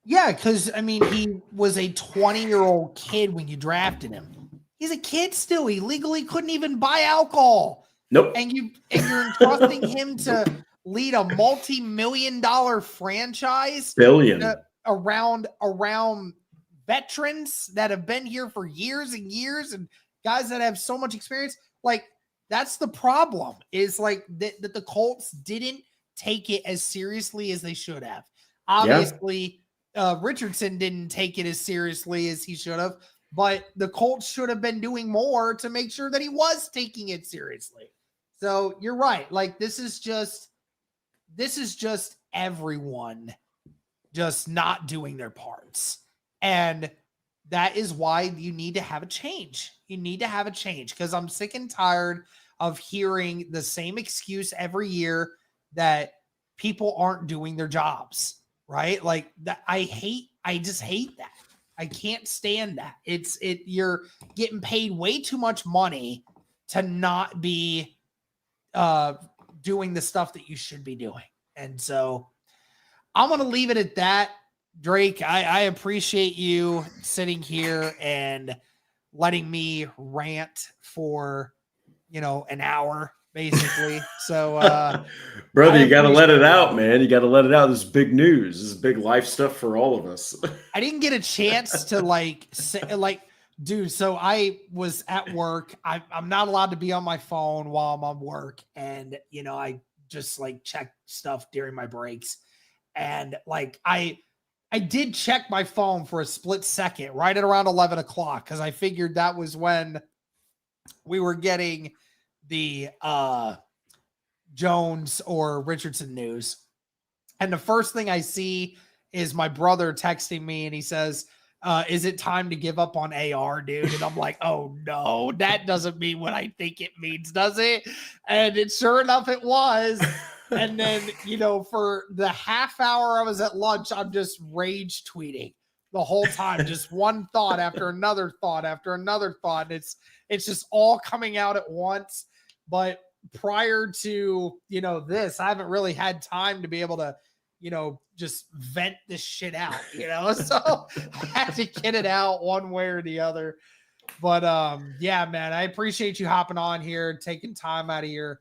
Yeah, because, I mean, he was a 20-year-old kid when you drafted him. He's a kid still. He legally couldn't even buy alcohol. Nope. And you're entrusting him to lead a multi-million-dollar franchise around veterans that have been here for years and years, and guys that have so much experience. Like, that's the problem, is like that the Colts didn't take it as seriously as they should have. Obviously, Richardson didn't take it as seriously as he should have, but the Colts should have been doing more to make sure that he was taking it seriously. So you're right. Like, this is just everyone just not doing their parts. And that is why you need to have a change. You need to have a change, because I'm sick and tired of hearing the same excuse every year that people aren't doing their jobs, right? Like that. I just hate that. I can't stand that. You're getting paid way too much money to not be doing the stuff that you should be doing. And so I'm going to leave it at that. Drake, I appreciate you sitting here and letting me rant for, an hour basically. So, brother, you got to let it out, man. You got to let it out. This is big news. This is big life stuff for all of us. I didn't get a chance to say, dude, so I was at work. I'm not allowed to be on my phone while I'm on work. And, I just check stuff during my breaks. And I did check my phone for a split second right at around 11 o'clock, because I figured that was when we were getting the Jones or Richardson news. And the first thing I see is my brother texting me, and he says, is it time to give up on AR, dude? And I'm like, oh no, that doesn't mean what I think it means, does it? And sure enough, it was. And then, for the half hour I was at lunch, I'm just rage tweeting the whole time, just one thought after another thought after another thought. It's just all coming out at once. But prior to, this, I haven't really had time to be able to, just vent this shit out, so I had to get it out one way or the other. But yeah, man, I appreciate you hopping on here, taking time out of your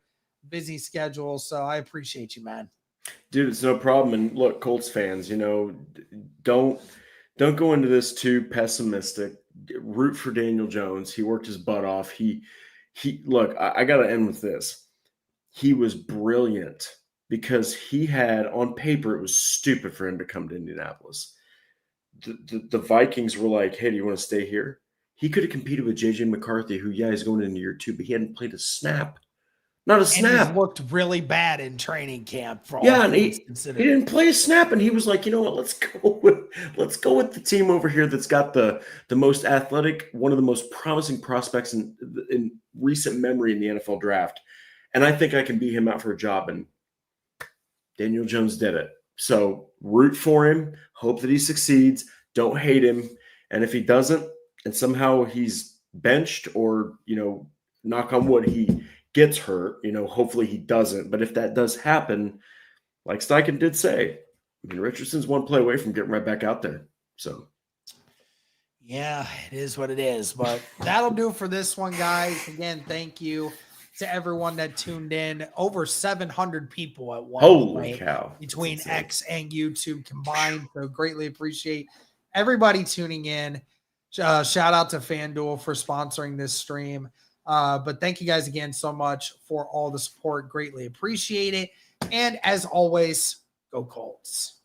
busy schedule. So I appreciate you, man. Dude, it's no problem. And look, Colts fans, don't go into this too pessimistic. root for Daniel Jones. He worked his butt off. He look, I got to end with this. He was brilliant because he had, on paper, it was stupid for him to come to Indianapolis. The Vikings were like, hey, do you want to stay here? He could have competed with J.J. McCarthy, who, yeah, he's going into year 2, but he hadn't played a snap. Not a snap. And he looked really bad in training camp for all and things he considered. didn't play a snap, and he was like, you know what, let's go with the team over here that's got the most athletic, one of the most promising prospects in recent memory in the NFL draft. And I think I can beat him out for a job. And Daniel Jones did it. So root for him, hope that he succeeds, don't hate him. And if he doesn't, and somehow he's benched or, knock on wood, he gets hurt, hopefully he doesn't. But if that does happen, like Steichen did say, Richardson's one play away from getting right back out there. So, yeah, it is what it is. But that'll do it for this one, guys. Again, thank you to everyone that tuned in. Over 700 people at one holy point cow, between X and YouTube combined. So greatly appreciate everybody tuning in. Shout out to FanDuel for sponsoring this stream. But thank you guys again so much for all the support. Greatly appreciate it. And as always, go Colts.